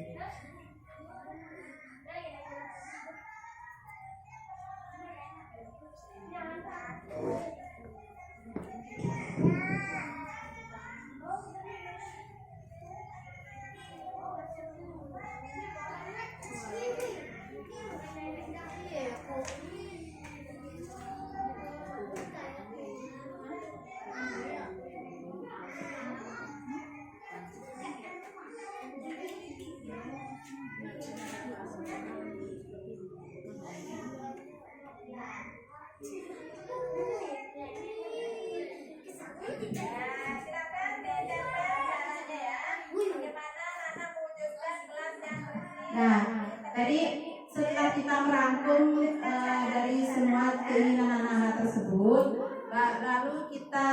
Nah, tadi setelah kita merangkum dari semua keinginan anak-anak tersebut, lalu kita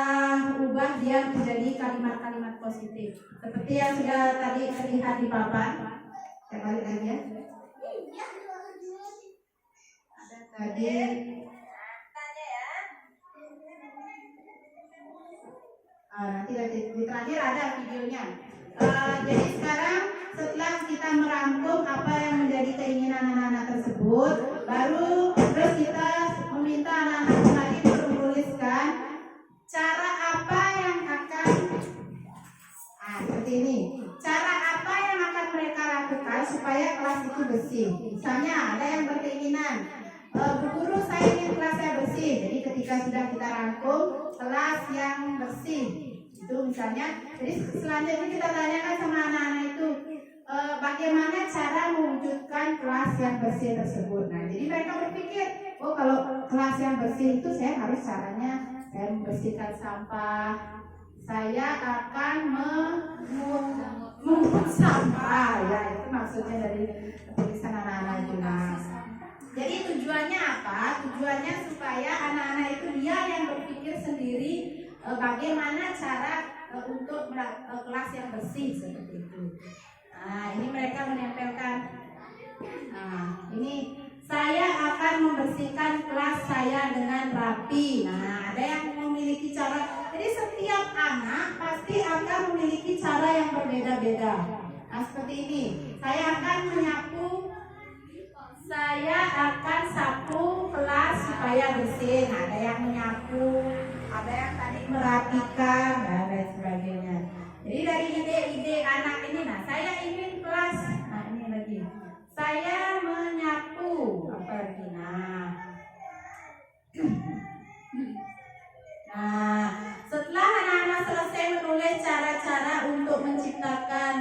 ubah dia menjadi kalimat-kalimat positif. Seperti yang sudah tadi terlihat di papan. Saya balik lagi ya. Ada tadi. Nanti di terakhir ada videonya. Jadi sekarang setelah kita merangkum apa yang menjadi keinginan anak-anak tersebut, baru terus kita meminta anak-anak tadi untuk menuliskan cara apa yang akan seperti ini. Cara apa yang akan mereka lakukan supaya kelas itu bersih. Misalnya ada yang berkeinginan, Bu Guru saya ingin kelasnya bersih. Jadi ketika sudah kita rangkum kelas yang bersih, itu misalnya, jadi selanjutnya kita tanyakan sama anak-anak itu, bagaimana cara mewujudkan kelas yang bersih tersebut. Nah, jadi mereka berpikir, oh kalau kelas yang bersih itu saya harus caranya saya membersihkan sampah, saya akan memungut sampah, ya itu maksudnya dari tulisan anak-anak itu. Nah, jadi tujuannya apa? Tujuannya supaya anak-anak itu dia yang berpikir sendiri bagaimana cara untuk kelas yang bersih seperti itu. Nah, ini mereka menempelkan. Nah, ini saya akan membersihkan kelas saya dengan rapi. Nah, ada yang memiliki cara. Jadi setiap anak pasti akan memiliki cara yang berbeda-beda. Nah, seperti ini. Saya akan sapu kelas supaya bersih. Nah, ada yang menyapu, ada yang tadi merapikan, dan lain sebagainya. Jadi dari ide-ide anak ini, nah saya ingin kelas, nah ini lagi, saya menyapu, apa lagi, nah setelah anak-anak selesai menulis cara-cara untuk menciptakan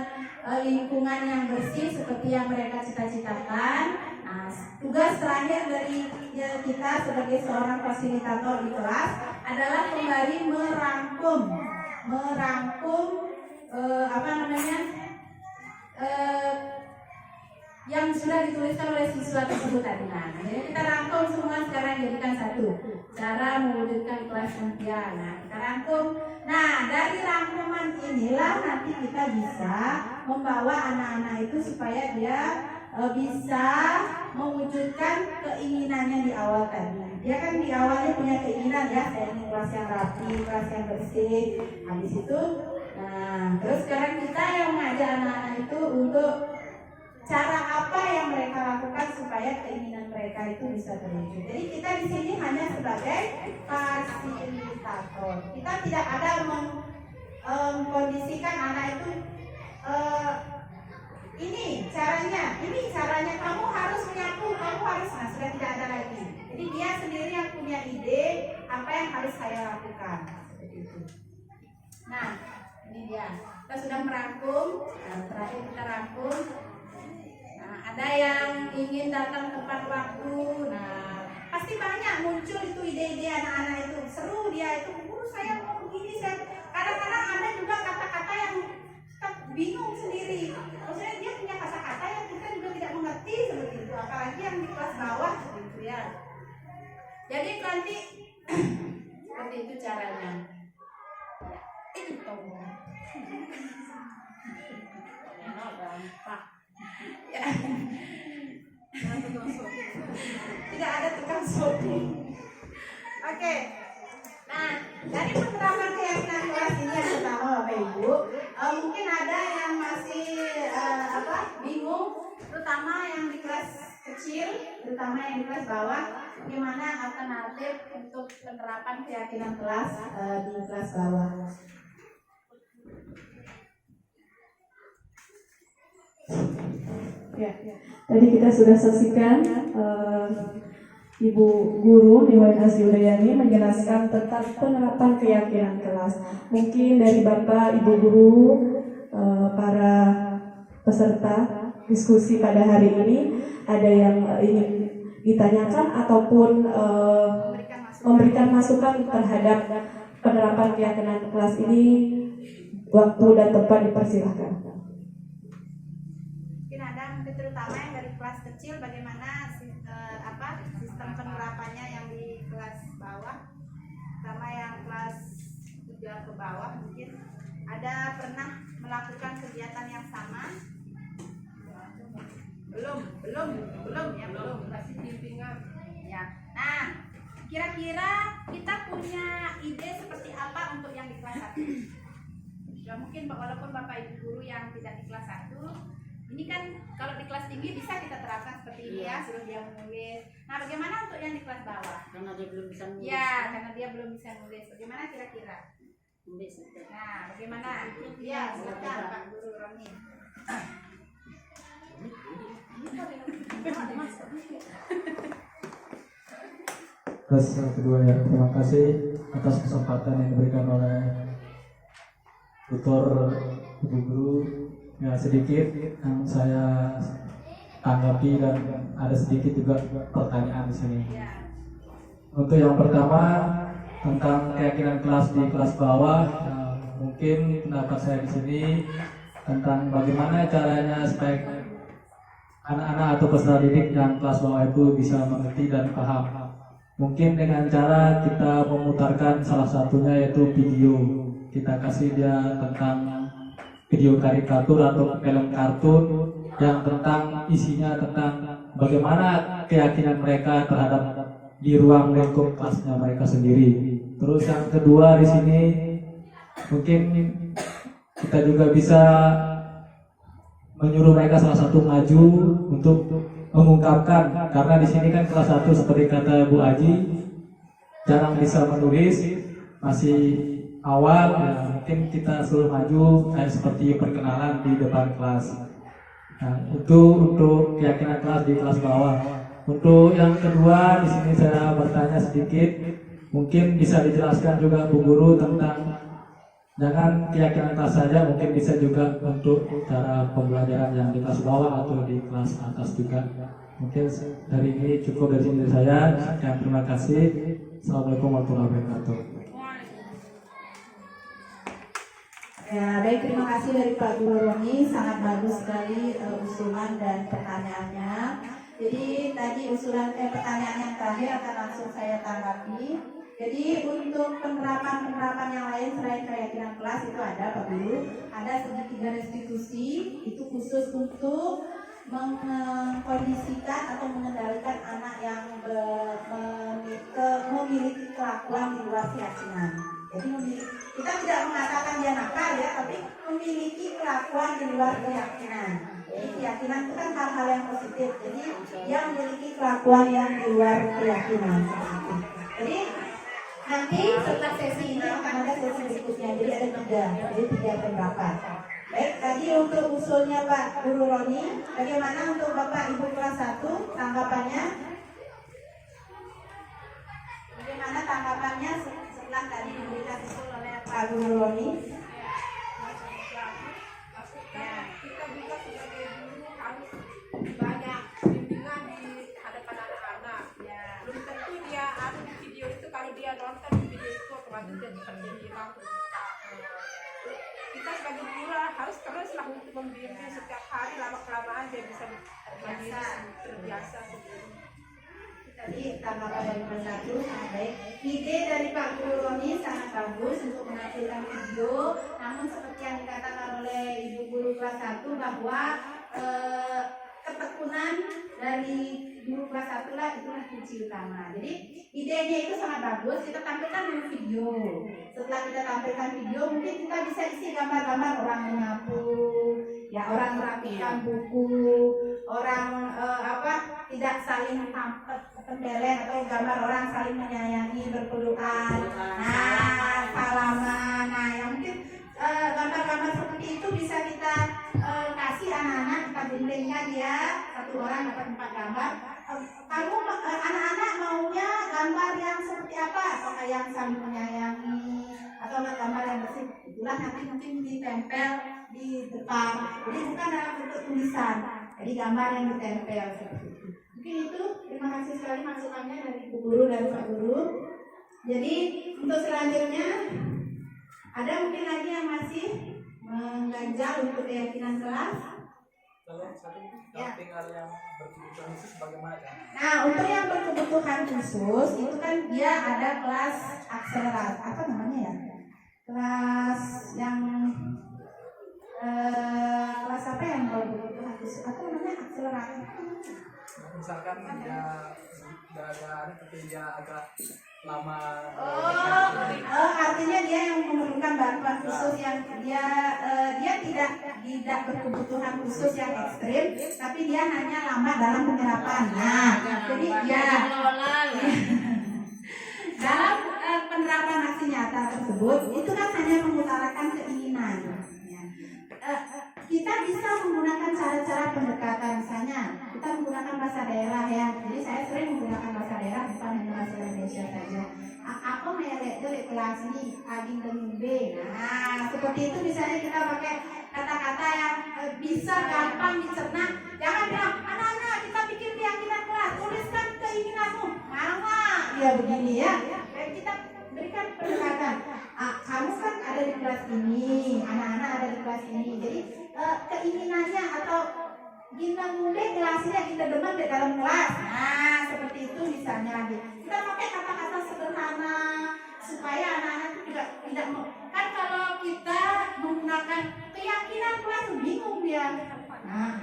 lingkungan yang bersih seperti yang mereka cita-citakan, nah tugas terakhir dari kita sebagai seorang fasilitator di kelas adalah kembali merangkum yang sudah dituliskan oleh siswa tersebut tadi. Nah, jadi kita rangkum semua sekarang jadikan satu. Cara mewujudkan kelas impian. Nah, kita rangkum. Nah, dari rangkuman inilah nanti kita bisa membawa anak-anak itu supaya dia bisa mewujudkan keinginannya di awal tadi. Dia kan di awalnya punya keinginan ya, saya ingin kelas yang rapi, kelas yang bersih. Habis itu, nah terus sekarang kita yang mengajak anak-anak itu untuk cara apa yang mereka lakukan supaya keinginan mereka itu bisa terwujud. Jadi kita di sini hanya sebagai fasilitator. Kita tidak ada mengkondisikan anak itu ini caranya kamu harus menyapu, kamu harus, nah sudah tidak ada lagi. Jadi dia sendiri yang punya ide apa yang harus saya lakukan seperti itu. Nah ini dia, kita sudah merangkum. Nah, terakhir kita rangkum. Nah ada yang ingin datang tepat waktu. Nah pasti banyak muncul itu ide-ide anak-anak itu, seru dia itu. Saya mau begini, kadang-kadang ada juga kata-kata yang kita bingung sendiri. Maksudnya dia punya kata-kata yang kita juga tidak mengerti seperti itu, apalagi yang di kelas bawah seperti itu ya. Jadi nanti seperti itu caranya. Ini tombol. Ya. Tidak ada tukang shopee. Oke. Nah, dari penerapan keyakinan kelas ini yang pertama Bapak Ibu, mungkin ada yang masih bingung, terutama yang di kelas kecil, terutama yang di kelas bawah, gimana alternatif untuk penerapan keyakinan kelas di kelas bawah. Ya, tadi kita sudah saksikan Ibu Guru Niwayan Asri Udayani menjelaskan tentang penerapan keyakinan kelas. Mungkin dari Bapak, Ibu Guru, para peserta diskusi pada hari ini ada yang ingin ditanyakan ataupun memberikan masukan terhadap penerapan keyakinan kelas ini, waktu dan tempat dipersilahkan. Mungkin ada terutama yang dari kelas kecil bagaimana sistem penerapannya yang di kelas bawah, sama yang kelas 3 ke bawah mungkin ada pernah melakukan kegiatan yang sama? Belum masih bimbingan ya. Nah kira-kira kita punya ide seperti apa untuk yang di kelas 1? Ya mungkin walaupun Bapak Ibu Guru yang tidak di kelas 1, ini kan kalau di kelas tinggi bisa kita terapkan seperti ini ya, suruh dia menulis. Nah bagaimana untuk yang di kelas bawah? Karena dia belum bisa nulis. Ya, karena dia belum bisa nulis. Bagaimana kira-kira? Nulis. Nah, bagaimana? Ya, silakan Pak Guru Roni. Terus yang kedua ya, terima kasih atas kesempatan yang diberikan oleh tutor Ibu Guru ya sedikit yang saya tanggapi dan ada sedikit juga pertanyaan di sini. Untuk yang pertama tentang keyakinan kelas di kelas bawah, mungkin pendapat saya di sini tentang bagaimana caranya supaya anak-anak atau peserta didik yang kelas bawah itu bisa mengerti dan paham. Mungkin dengan cara kita memutarkan salah satunya yaitu video. Kita kasih dia tentang video karikatur atau film kartun yang tentang isinya tentang bagaimana keyakinan mereka terhadap di ruang lingkup kelasnya mereka sendiri. Terus yang kedua di sini mungkin kita juga bisa menyuruh mereka salah satu maju untuk mengungkapkan, karena di sini kan kelas 1 seperti kata Bu Aji jarang bisa menulis, masih awal, ya, mungkin kita suruh maju kayak seperti perkenalan di depan kelas. Nah, itu untuk keyakinan kelas di kelas bawah. Untuk yang kedua di sini saya bertanya sedikit, mungkin bisa dijelaskan juga Bu Guru tentang jangan keyakinan kelas saja, mungkin bisa juga untuk cara pembelajaran yang di kelas bawah atau di kelas atas juga. Mungkin dari ini cukup dari sini saya. Sekian, terima kasih. Assalamualaikum warahmatullahi wabarakatuh. Ya, baik, terima kasih dari Pak Guru Roni, sangat bagus sekali usulan dan pertanyaannya. Jadi tadi pertanyaan yang terakhir akan langsung saya tanggapi. Jadi untuk penerapan yang lain selain keyakinan kelas itu ada Pak Guru, ada 3 restitusi itu khusus untuk mengkondisikan atau mengendalikan anak yang memiliki kelakuan di luar keyakinan. Jadi kita tidak mengatakan dia nakal ya, tapi memiliki kelakuan di luar keyakinan. Jadi keyakinan itu kan hal-hal yang positif. Jadi dia memiliki kelakuan yang di luar keyakinan. Jadi nanti setelah sesi ini akan ada sesi berikutnya. Jadi ada 3 pendapat. Baik, tadi untuk usulnya Pak Guru Roni, bagaimana untuk Bapak Ibu kelas 1 tanggapannya? Bagaimana tanggapannya setelah tadi diberikan usul oleh Pak Guru Roni? Kita juga sebagai guru harus banyak bimbingan di hadapan anak-anak. Belum tentu dia ada di video itu, kalau dia nonton video itu otomatis dia seperti hilang. Kita sebagai guru harus teruslah untuk membimbing setiap hari, lama-kelamaan dia bisa terbiasa sendiri. Tadi tanggapan dari kelas 1 sangat baik. Ide dari Pak Guru Roni sangat bagus untuk menampilkan video. Namun seperti yang dikatakan oleh Ibu Guru kelas 1 bahwa ketekunan dari guru kelas 1 lah itulah kunci utama. Jadi idenya itu sangat bagus. Kita tampilkan dulu video. Setelah kita tampilkan video, mungkin kita bisa isi gambar-gambar orang menyapu, ya orang merapikan buku, orang tidak saling tempeleng atau gambar orang saling menyayangi, berpelukan, salaman. Nah, yang mungkin gambar-gambar seperti itu bisa kita kasih anak-anak, kita bimbingkan ya, 1 orang dapat 4 gambar. Kamu anak-anak maunya gambar yang seperti apa? Apakah yang saling menyayangi atau gambar yang bersih? Itulah nanti mungkin ditempel di depan. Jadi bukan dalam bentuk tulisan. Jadi gambar yang ditempel seperti itu. Mungkin itu, terima kasih sekali masukannya dari Bu Guru dan Pak Guru. Jadi untuk selanjutnya ada mungkin lagi yang masih mengganjal untuk keyakinan kelas. Tinggal yang berkebutuhan khusus bagaimana? Nah, untuk yang berkebutuhan khusus itu kan dia ada kelas akselerasi, apa namanya ya? Kelas yang kelas apa yang berkebutuhan khusus? Apa namanya akselerasi? Misalkan dia gara-gara tapi dia agak lama. Artinya dia yang memerlukan bantuan khusus yang dia tidak berkebutuhan khusus yang ekstrim, tapi dia hanya lama dalam penyerapan. Nah, jadi ya dalam penerapan aksi nyata tersebut itu kan hanya mengutarakan keinginan. Kita bisa menggunakan cara-cara pendekatan, misalnya kita menggunakan bahasa daerah ya. Jadi saya sering menggunakan bahasa daerah, bukan hanya bahasa Indonesia saja. Apa merek itu kelas ini aging dengan B. Nah, seperti itu misalnya kita pakai kata-kata yang bisa gampang dicerna. Jangan bilang, anak-anak kita bikin keyakinan kelas, tuliskan keinginanmu. Mama, ya begini ya. Dan kita berikan pendekatan. Kamu kan ada di kelas ini, anak-anak ada di kelas ini. Jadi keinginannya atau kita mulai kelasnya kita demen di dalam kelas. Nah, seperti itu misalnya. Kita pakai kata-kata sederhana supaya anak-anak itu juga tidak kan kalau kita menggunakan keyakinan kelas bingung dia. Nah,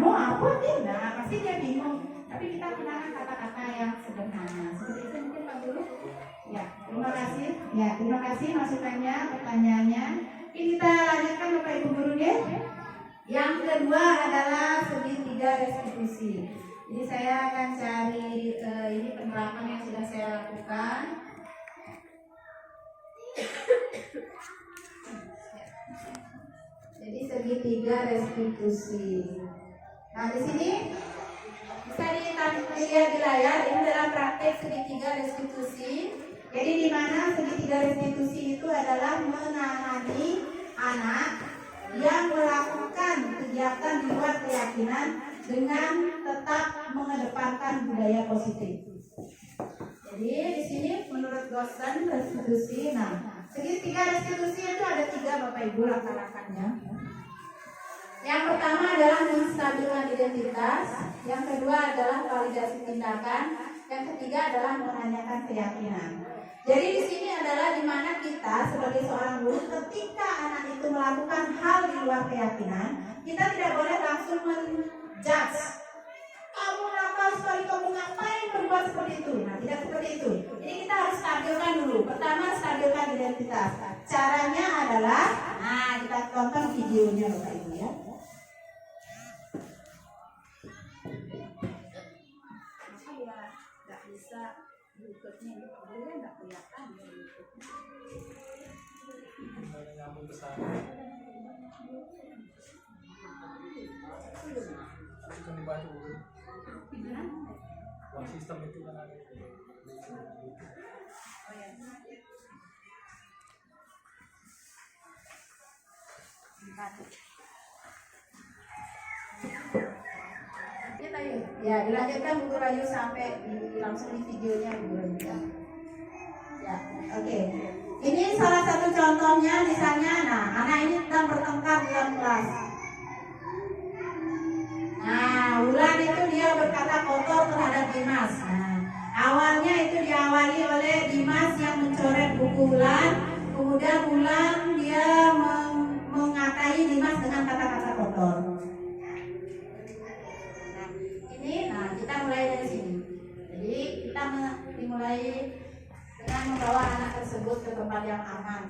mau apa sih? Nah, pasti dia bingung. Tapi kita gunakan kata-kata yang sederhana. Seperti itu mungkin Pak Guru. Ya, terima kasih. Ya, terima kasih masukannya, pertanyaannya. Ini kita lanjutkan Bapak Ibu Guru ya. Yang kedua adalah segitiga restitusi. Jadi saya akan cari ini penerapan yang sudah saya lakukan. Jadi segitiga restitusi. Nah di sini bisa dilihat di layar. Ini adalah praktek segitiga restitusi. Jadi di mana segitiga restitusi itu adalah menangani anak yang melakukan kegiatan di luar keyakinan dengan tetap mengedepankan budaya positif. Jadi di sini menurut dosen restitusi, nah segitiga restitusi itu ada 3 Bapak Ibu langkah-langkahnya. Yang pertama adalah menstabilkan identitas, yang kedua adalah validasi tindakan, yang ketiga adalah menanyakan keyakinan. Jadi di sini adalah di mana kita sebagai seorang guru ketika anak itu melakukan hal di luar keyakinan, kita tidak boleh langsung menjudge. Kamu nakal sekali, kamu ngapain berbuat seperti itu? Nah, tidak seperti itu. Jadi kita harus stabilkan dulu. Pertama, stabilkan identitas. Caranya adalah, nah kita tonton videonya Bapak Ibu ya. Masa ya nggak bisa berikutnya ini boleh nggak kelihatan ya berikutnya. Nyambung ke sana. Itu kan dibantu. Wah, sistem itu kan ada. Ya, dilanjutkan Bu Rayu sampai langsung di videonya Bu Rayu. Ya, oke. Ini salah satu contohnya misalnya, nah anak ini sedang bertengkar di dalam kelas. Nah, Wulan itu dia berkata kotor terhadap Dimas. Nah, awalnya itu diawali oleh Dimas yang mencoret buku Wulan, kemudian Wulan dia mengatai Dimas dengan kata-kata kotor. Nah, kita mulai dari sini. Jadi kita dimulai dengan membawa anak tersebut ke tempat yang aman.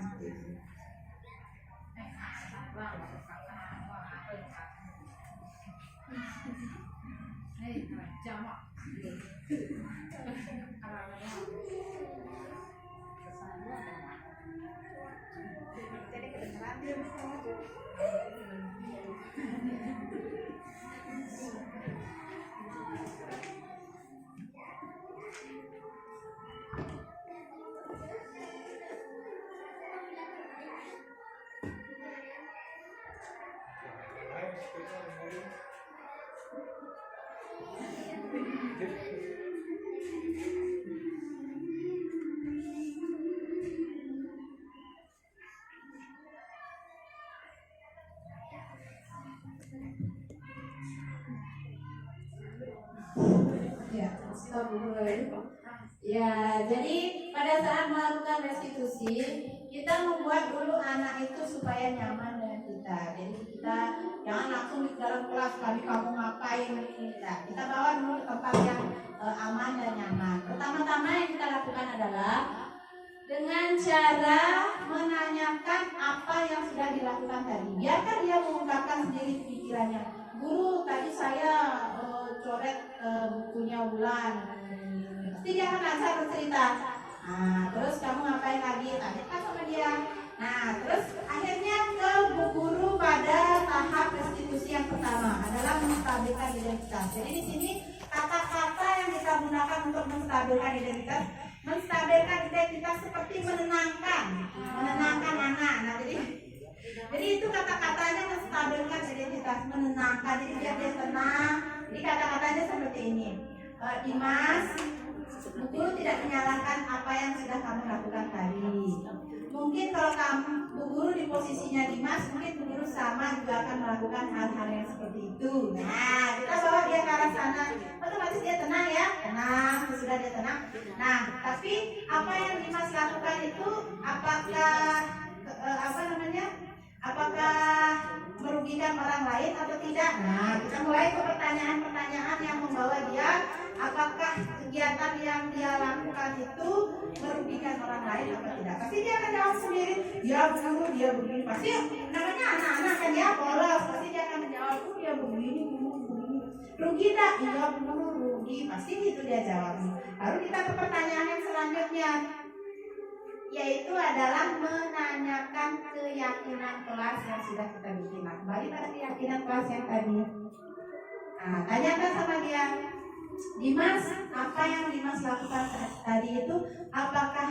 Ya, jadi pada saat melakukan restitusi, kita membuat dulu anak itu supaya nyaman dengan kita. Jadi kita jangan langsung di dalam kelas kali kamu ngapain kita. Kita bawa dulu ke tempat yang aman dan nyaman. Pertama-tama yang kita lakukan adalah dengan cara menanyakan apa yang sudah dilakukan tadi. Biarkan dia mengungkapkan sendiri pikirannya. Guru, tadi saya coret bukunya Wulan. Pasti dia akan lancar bercerita. Nah, terus kamu ngapain lagi? Tanyakan sama dia. Nah, terus akhirnya ke Bu Guru pada tahap restitusi yang pertama adalah menstabilkan identitas. Jadi di sini kata-kata yang kita gunakan untuk menstabilkan identitas seperti menenangkan anak. Nah, jadi Jadi itu kata-katanya menstabilkan identitas, menenangkan. Jadi biar dia tenang. Jadi kata-katanya seperti ini. Dimas, Bu Guru tidak menyalahkan apa yang sudah kamu lakukan tadi. Mungkin kalau kamu, Bu Guru di posisinya Dimas, mungkin Bu Guru sama juga akan melakukan hal-hal yang seperti itu. Nah, kita bawa dia ke arah sana, otomatis dia tenang ya, tenang. Sesudah dia tenang. Nah, tapi apa yang Dimas lakukan itu, apakah merugikan orang lain atau tidak? Nah, kita mulai ke pertanyaan-pertanyaan yang membawa dia, apakah kegiatan yang dia lakukan itu merugikan orang lain atau tidak? Pasti dia akan jawab sendiri, dia guru, dia begini. Pasti namanya anak-anak kan ya, polos. Pasti dia akan menjawab, dia begini, begini. Rugi tak? Iya guru, rugi. Pasti gitu dia jawab. Lalu kita ke pertanyaan yang selanjutnya, yaitu adalah menanyakan keyakinan kelas yang sudah kita bikin. Nah, kembali pada keyakinan kelas yang tadi. Nah, tanyakan sama dia, Dimas, apa yang Dimas lakukan tadi itu apakah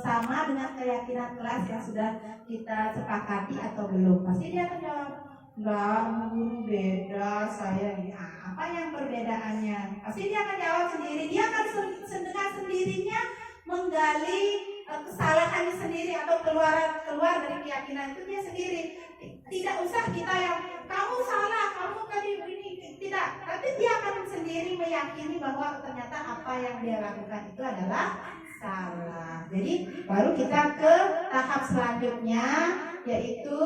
sama dengan keyakinan kelas yang sudah kita sepakati atau belum? Pasti dia akan jawab, enggak, guru, beda, saya ini. Apa yang perbedaannya? Pasti dia akan jawab sendiri. Dia akan dengan sendirinya menggali kesalahannya sendiri atau keluar dari keyakinan itu dia sendiri. Tidak usah kita yang kamu salah, kamu tadi begini, tidak. Tapi dia akan sendiri meyakini bahwa ternyata apa yang dia lakukan itu adalah salah. Jadi baru kita ke tahap selanjutnya, yaitu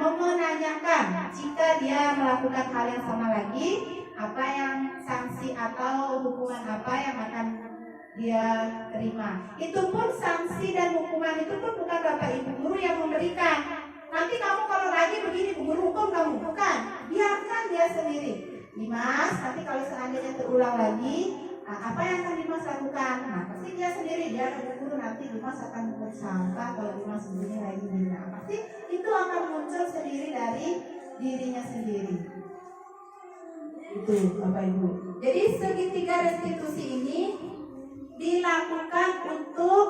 menanyakan jika dia melakukan hal yang sama lagi, apa yang sanksi atau hukuman apa yang akan dia terima. Itu pun sanksi dan hukuman itu pun bukan Bapak Ibu guru yang memberikan. Nanti kamu kalau lagi begini, Bu Guru hukum kamu, bukan. Biarkan dia sendiri. Dimas, nanti kalau seandainya terulang lagi, apa yang akan Dimas lakukan? Nah, pasti dia sendiri, dia ada Bu Guru, nanti Dimas akan bersangka kalau Dimas begini lagi. Nah, pasti itu akan muncul sendiri dari dirinya sendiri. Itu Bapak Ibu. Jadi segitiga restitusi ini dilakukan untuk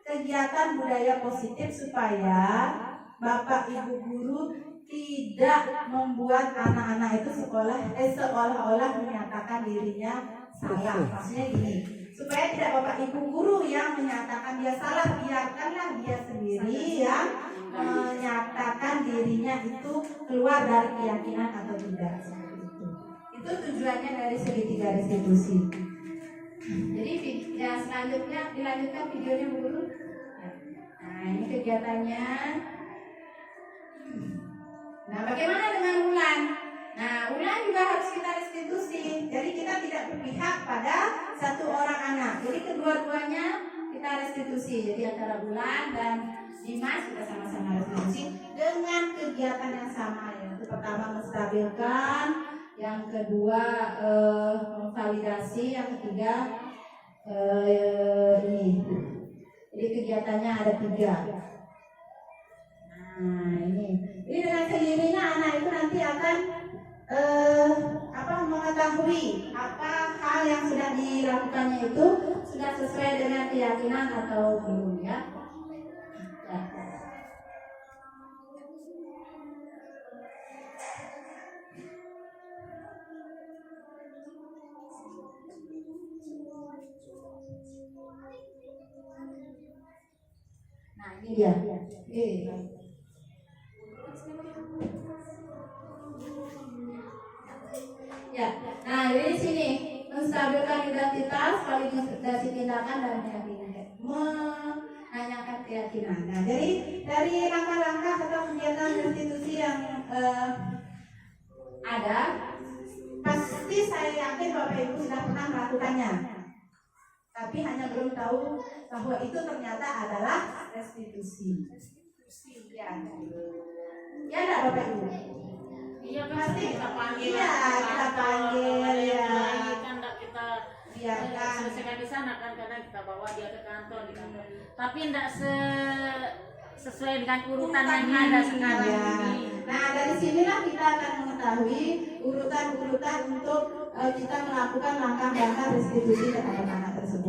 kegiatan budaya positif supaya Bapak Ibu guru tidak membuat anak-anak itu seolah-olah menyatakan dirinya salah. Maksudnya gini, supaya tidak Bapak Ibu guru yang menyatakan dia salah, biarkanlah dia sendiri yang menyatakan dirinya itu keluar dari keyakinan atau tidak. Itu tujuannya dari segitiga restitusi. Jadi yang selanjutnya dilanjutkan videonya Bu Guru. Nah, ini kegiatannya. Nah, bagaimana dengan Ulan? Nah, Ulan juga harus kita restitusi. Jadi kita tidak berpihak pada satu orang anak. Jadi kedua-duanya kita restitusi. Jadi antara Ulan dan Dimas kita sama-sama restitusi dengan kegiatan yang sama. Yang pertama menstabilkan, yang kedua validasi, yang ketiga ini. Jadi kegiatannya ada 3. Nah, ini. Jadi dengan sendirinya anak itu nanti akan mengetahui apa hal yang sudah dilakukannya itu sudah sesuai dengan keyakinan atau belum ya. Nah, ini dia. Ya, nah jadi di sini menstabilkan identitas, validasi tindakan dan keyakinan, menanyakan keyakinan. Nah, jadi dari langkah-langkah atau kegiatan restitusi yang ada, pasti saya yakin Bapak Ibu sudah pernah melakukannya, tapi hanya belum tahu bahwa itu ternyata adalah restitusi. Ya, ya enggak Bapak Ibu? Iya pasti kita panggil. Iya, kita panggil ya. Kan kita biarkan selesaikan di sana kan, karena kita bawa dia ke kantor di kantor. Tapi tidak sesuai dengan urutan yang ada sekarang ini. Nah, dari sinilah kita akan mengetahui urutan-urutan untuk kita melakukan langkah-langkah restitusi terhadap anak tersebut.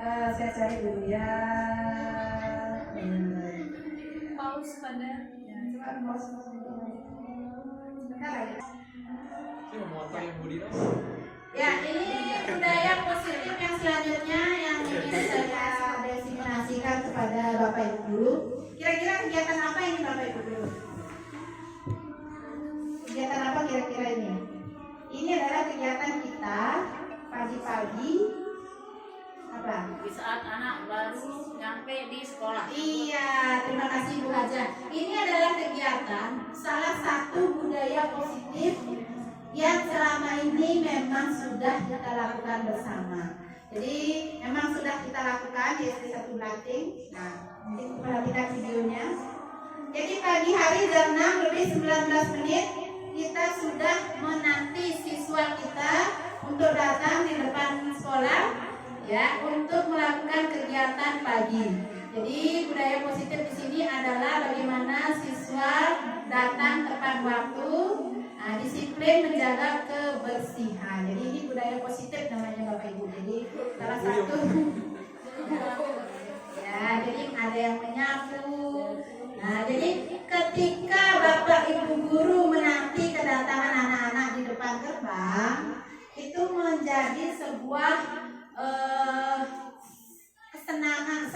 Saya cari dulu ya. Paus pada Ya, coba mau sebentar lagi. Ya, ini budaya positif yang selanjutnya yang ingin saya desiminasikan kepada Bapak Ibu guru. Kira-kira kegiatan apa ini Bapak Ibu guru? Kegiatan apa kira-kira ini? Ini adalah kegiatan kita pagi-pagi apa? Di saat anak baru nyampe di sekolah. Iya, terima kasih Bu Haja. Ini adalah kegiatan salah satu budaya positif yang selama ini memang sudah kita lakukan bersama. Jadi memang sudah kita lakukan di SD 1 Blanting. Nah, mungkin perhatikan videonya. Jadi pagi hari jam 6 lebih 19 menit kita sudah menanti siswa kita untuk datang di depan sekolah ya untuk melakukan kegiatan pagi. Jadi budaya positif di sini adalah bagaimana siswa datang tepat waktu, disiplin menjaga kebersihan. Jadi ini budaya positif namanya Bapak Ibu. Jadi salah satu ya, jadi ada yang menyapu. Nah, jadi ketika Bapak Ibu guru menanti kedatangan anak-anak di depan gerbang, itu menjadi sebuah kesenangan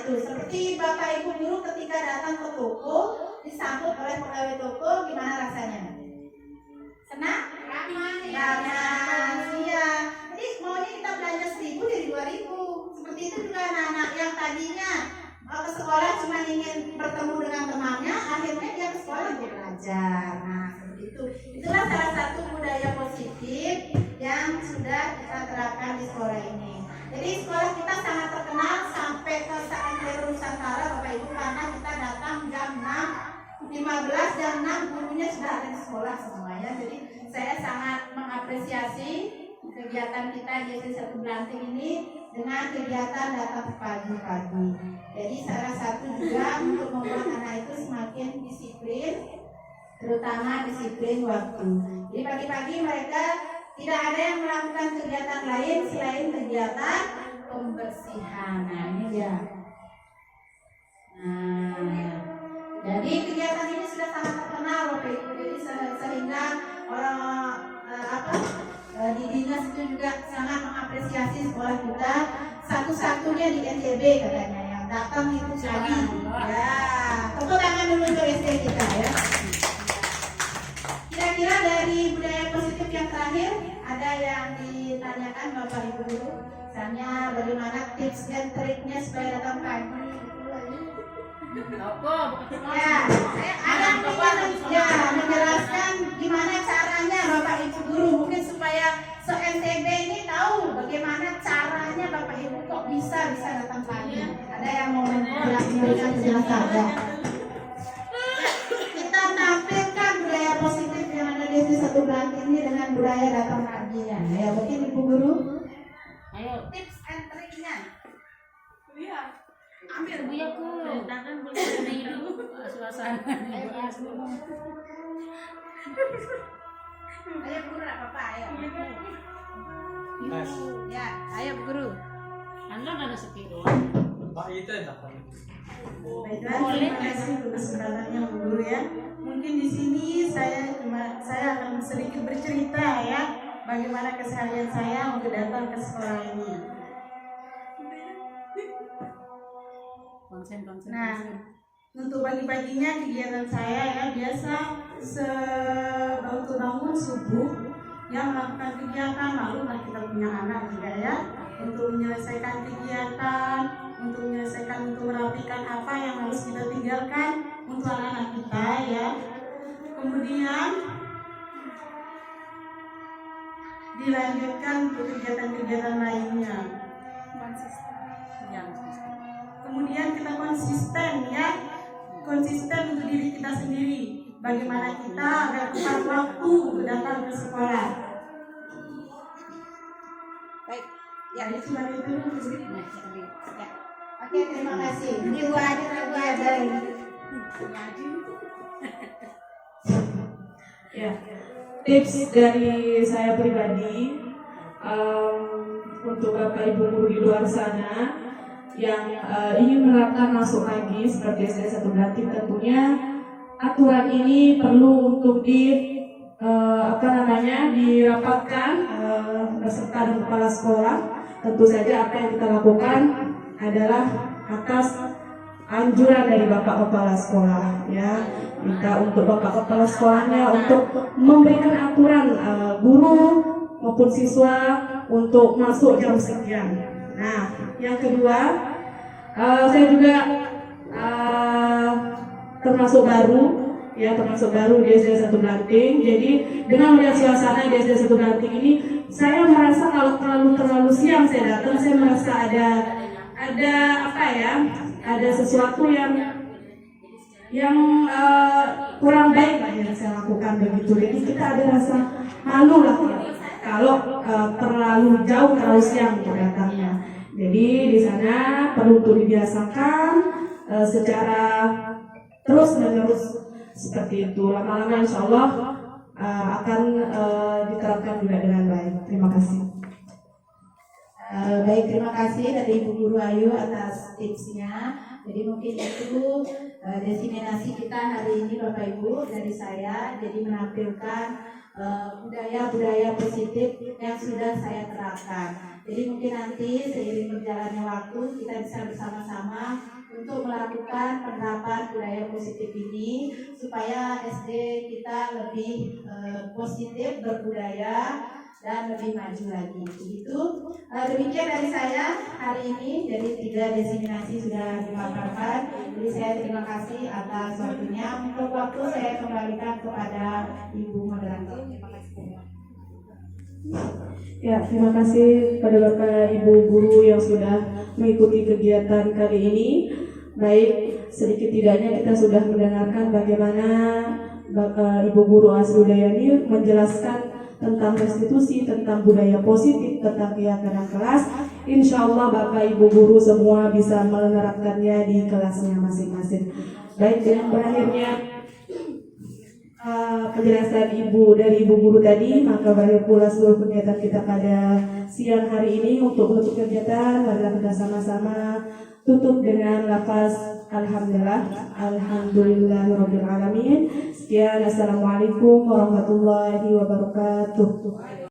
itu seperti Bapak Ibu guru ketika datang ke toko disambut oleh pegawai toko, gimana rasanya? Senang? Ramai. Iya. Jadi maunya kita belanja 1.000 jadi 2.000. Seperti itu juga anak-anak yang tadinya ke sekolah cuma ingin bertemu dengan temannya, akhirnya dia ke sekolah untuk belajar. Nah, seperti itu. Itulah salah satu budaya positif yang sudah kita terapkan di sekolah ini. Jadi sekolah kita sangat terkenal sampai ke SANTERO Nusantara Bapak Ibu, karena kita datang jam 6.15, jam 6 gurunya sudah ada di sekolah semuanya. Jadi saya sangat mengapresiasi kegiatan kita di SD 1 Blanting ini dengan kegiatan datang pagi-pagi. Jadi salah satu juga untuk membuat anak itu semakin disiplin, terutama disiplin waktu. Jadi pagi-pagi mereka tidak ada yang melakukan kegiatan lain selain kegiatan pembersihan. Nah, ini dia. Nah, jadi kegiatan ini sudah sangat terkenal Bapak Ibu. Jadi sehingga orang di dinas itu juga sangat mengapresiasi sekolah kita, satu-satunya di NTB katanya yang datang itu pagi. Ya, tepuk tangan dulu untuk SD kita ya. Kira-kira dari budaya positif yang terakhir ada yang ditanyakan Bapak Ibu guru, misalnya bagaimana tips dan triknya supaya datang pagi? Ya, ada ya menjelaskan gimana caranya Bapak Ibu guru, mungkin supaya se-NTB ini tahu bagaimana caranya Bapak Ibu kok bisa datang pagi. Ada yang mau memberikan penjelasan? Kita tampilkan budaya positif yang ada di SD 1 Blanting ini dengan budaya datang pagi ya. Ya, mungkin Ibu guru. Ayo, tips and triknya. Iya. Ambil buyaku, tangan boleh dulu suasana. Ayo guru, nggak apa-apa, ayo. Ya, ayo guru. Anda ada sepiro. Pak itu ya tak? Baiklah, terima kasih untuk kesempatannya Bu Guru ya. Mungkin di sini saya akan sedikit bercerita ya bagaimana keseharian saya untuk datang ke sekolah ini. Konsen. Nah, untuk pagi-paginya kegiatan saya ya biasa bangun subuh yang melakukan kegiatan, lalu kita punya anak juga ya, untuk menyelesaikan kegiatan, untuk merapikan apa yang harus kita tinggalkan untuk anak-anak kita ya. Kemudian dilanjutkan untuk kegiatan-kegiatan lainnya. Kemudian kita konsisten ya, konsisten untuk diri kita sendiri. Bagaimana kita agar tepat waktu untuk datang ke sekolah. Baik, ya. Jadi cuma itu. Ya. Oke, terima kasih. Ini Bu ada. Ya, tips dari saya pribadi untuk Bapak Ibu guru di luar sana yang ingin menerapkan masuk pagi seperti SD 1 Blatik, tentunya aturan ini perlu untuk dirapatkan beserta dengan kepala sekolah. Tentu saja apa yang kita lakukan adalah atas anjuran dari Bapak Kepala Sekolah, ya. Minta untuk Bapak Kepala Sekolahnya untuk memberikan aturan guru maupun siswa untuk masuk jam sekian. Nah, yang kedua, saya juga termasuk baru di SD 1 Blanting. Jadi dengan melihat suasana di SD 1 Blanting ini, saya merasa kalau terlalu siang saya datang, saya merasa ada sesuatu yang kurang baik lah yang saya lakukan begitu. Jadi kita ada rasa malu lah ya, kalau terlalu jauh, terlalu siang untuk datangnya. Jadi di sana perlu untuk dibiasakan secara terus menerus seperti itu. Lama-lama insya Allah akan diterapkan juga dengan baik. Terima kasih. Baik, terima kasih dari Ibu Guru Ayu atas tipsnya. Jadi mungkin itu desiminasi kita hari ini Bapak Ibu dari saya. Jadi menampilkan budaya-budaya positif yang sudah saya terapkan. Jadi mungkin nanti seiring berjalannya waktu kita bisa bersama-sama untuk melakukan penerapan budaya positif ini supaya SD kita lebih positif, berbudaya, dan lebih maju lagi. Begitu. Demikian dari saya hari ini, dari 3 desiminasi sudah dipaparkan. Jadi saya terima kasih atas waktunya. Untuk waktu saya kembalikan kepada Ibu moderator. Terima kasih. Ya, terima kasih kepada Bapak Ibu guru yang sudah mengikuti kegiatan kali ini. Baik, sedikit tidaknya kita sudah mendengarkan bagaimana Bapak Ibu guru Asrudayani menjelaskan tentang restitusi, tentang budaya positif, tentang keyakinan kelas. Insya Allah Bapak Ibu guru semua bisa menerapkannya di kelasnya masing-masing. Baik, dengan berakhirnya penjelasan dari Ibu guru tadi, maka berakhir pula seluruh kegiatan kita pada siang hari ini. Untuk menutup kegiatan, marilah kita sama-sama tutup dengan lafaz Alhamdulillah, Alhamdulillahirabbil alamin. Sekian, assalamualaikum warahmatullahi wabarakatuh.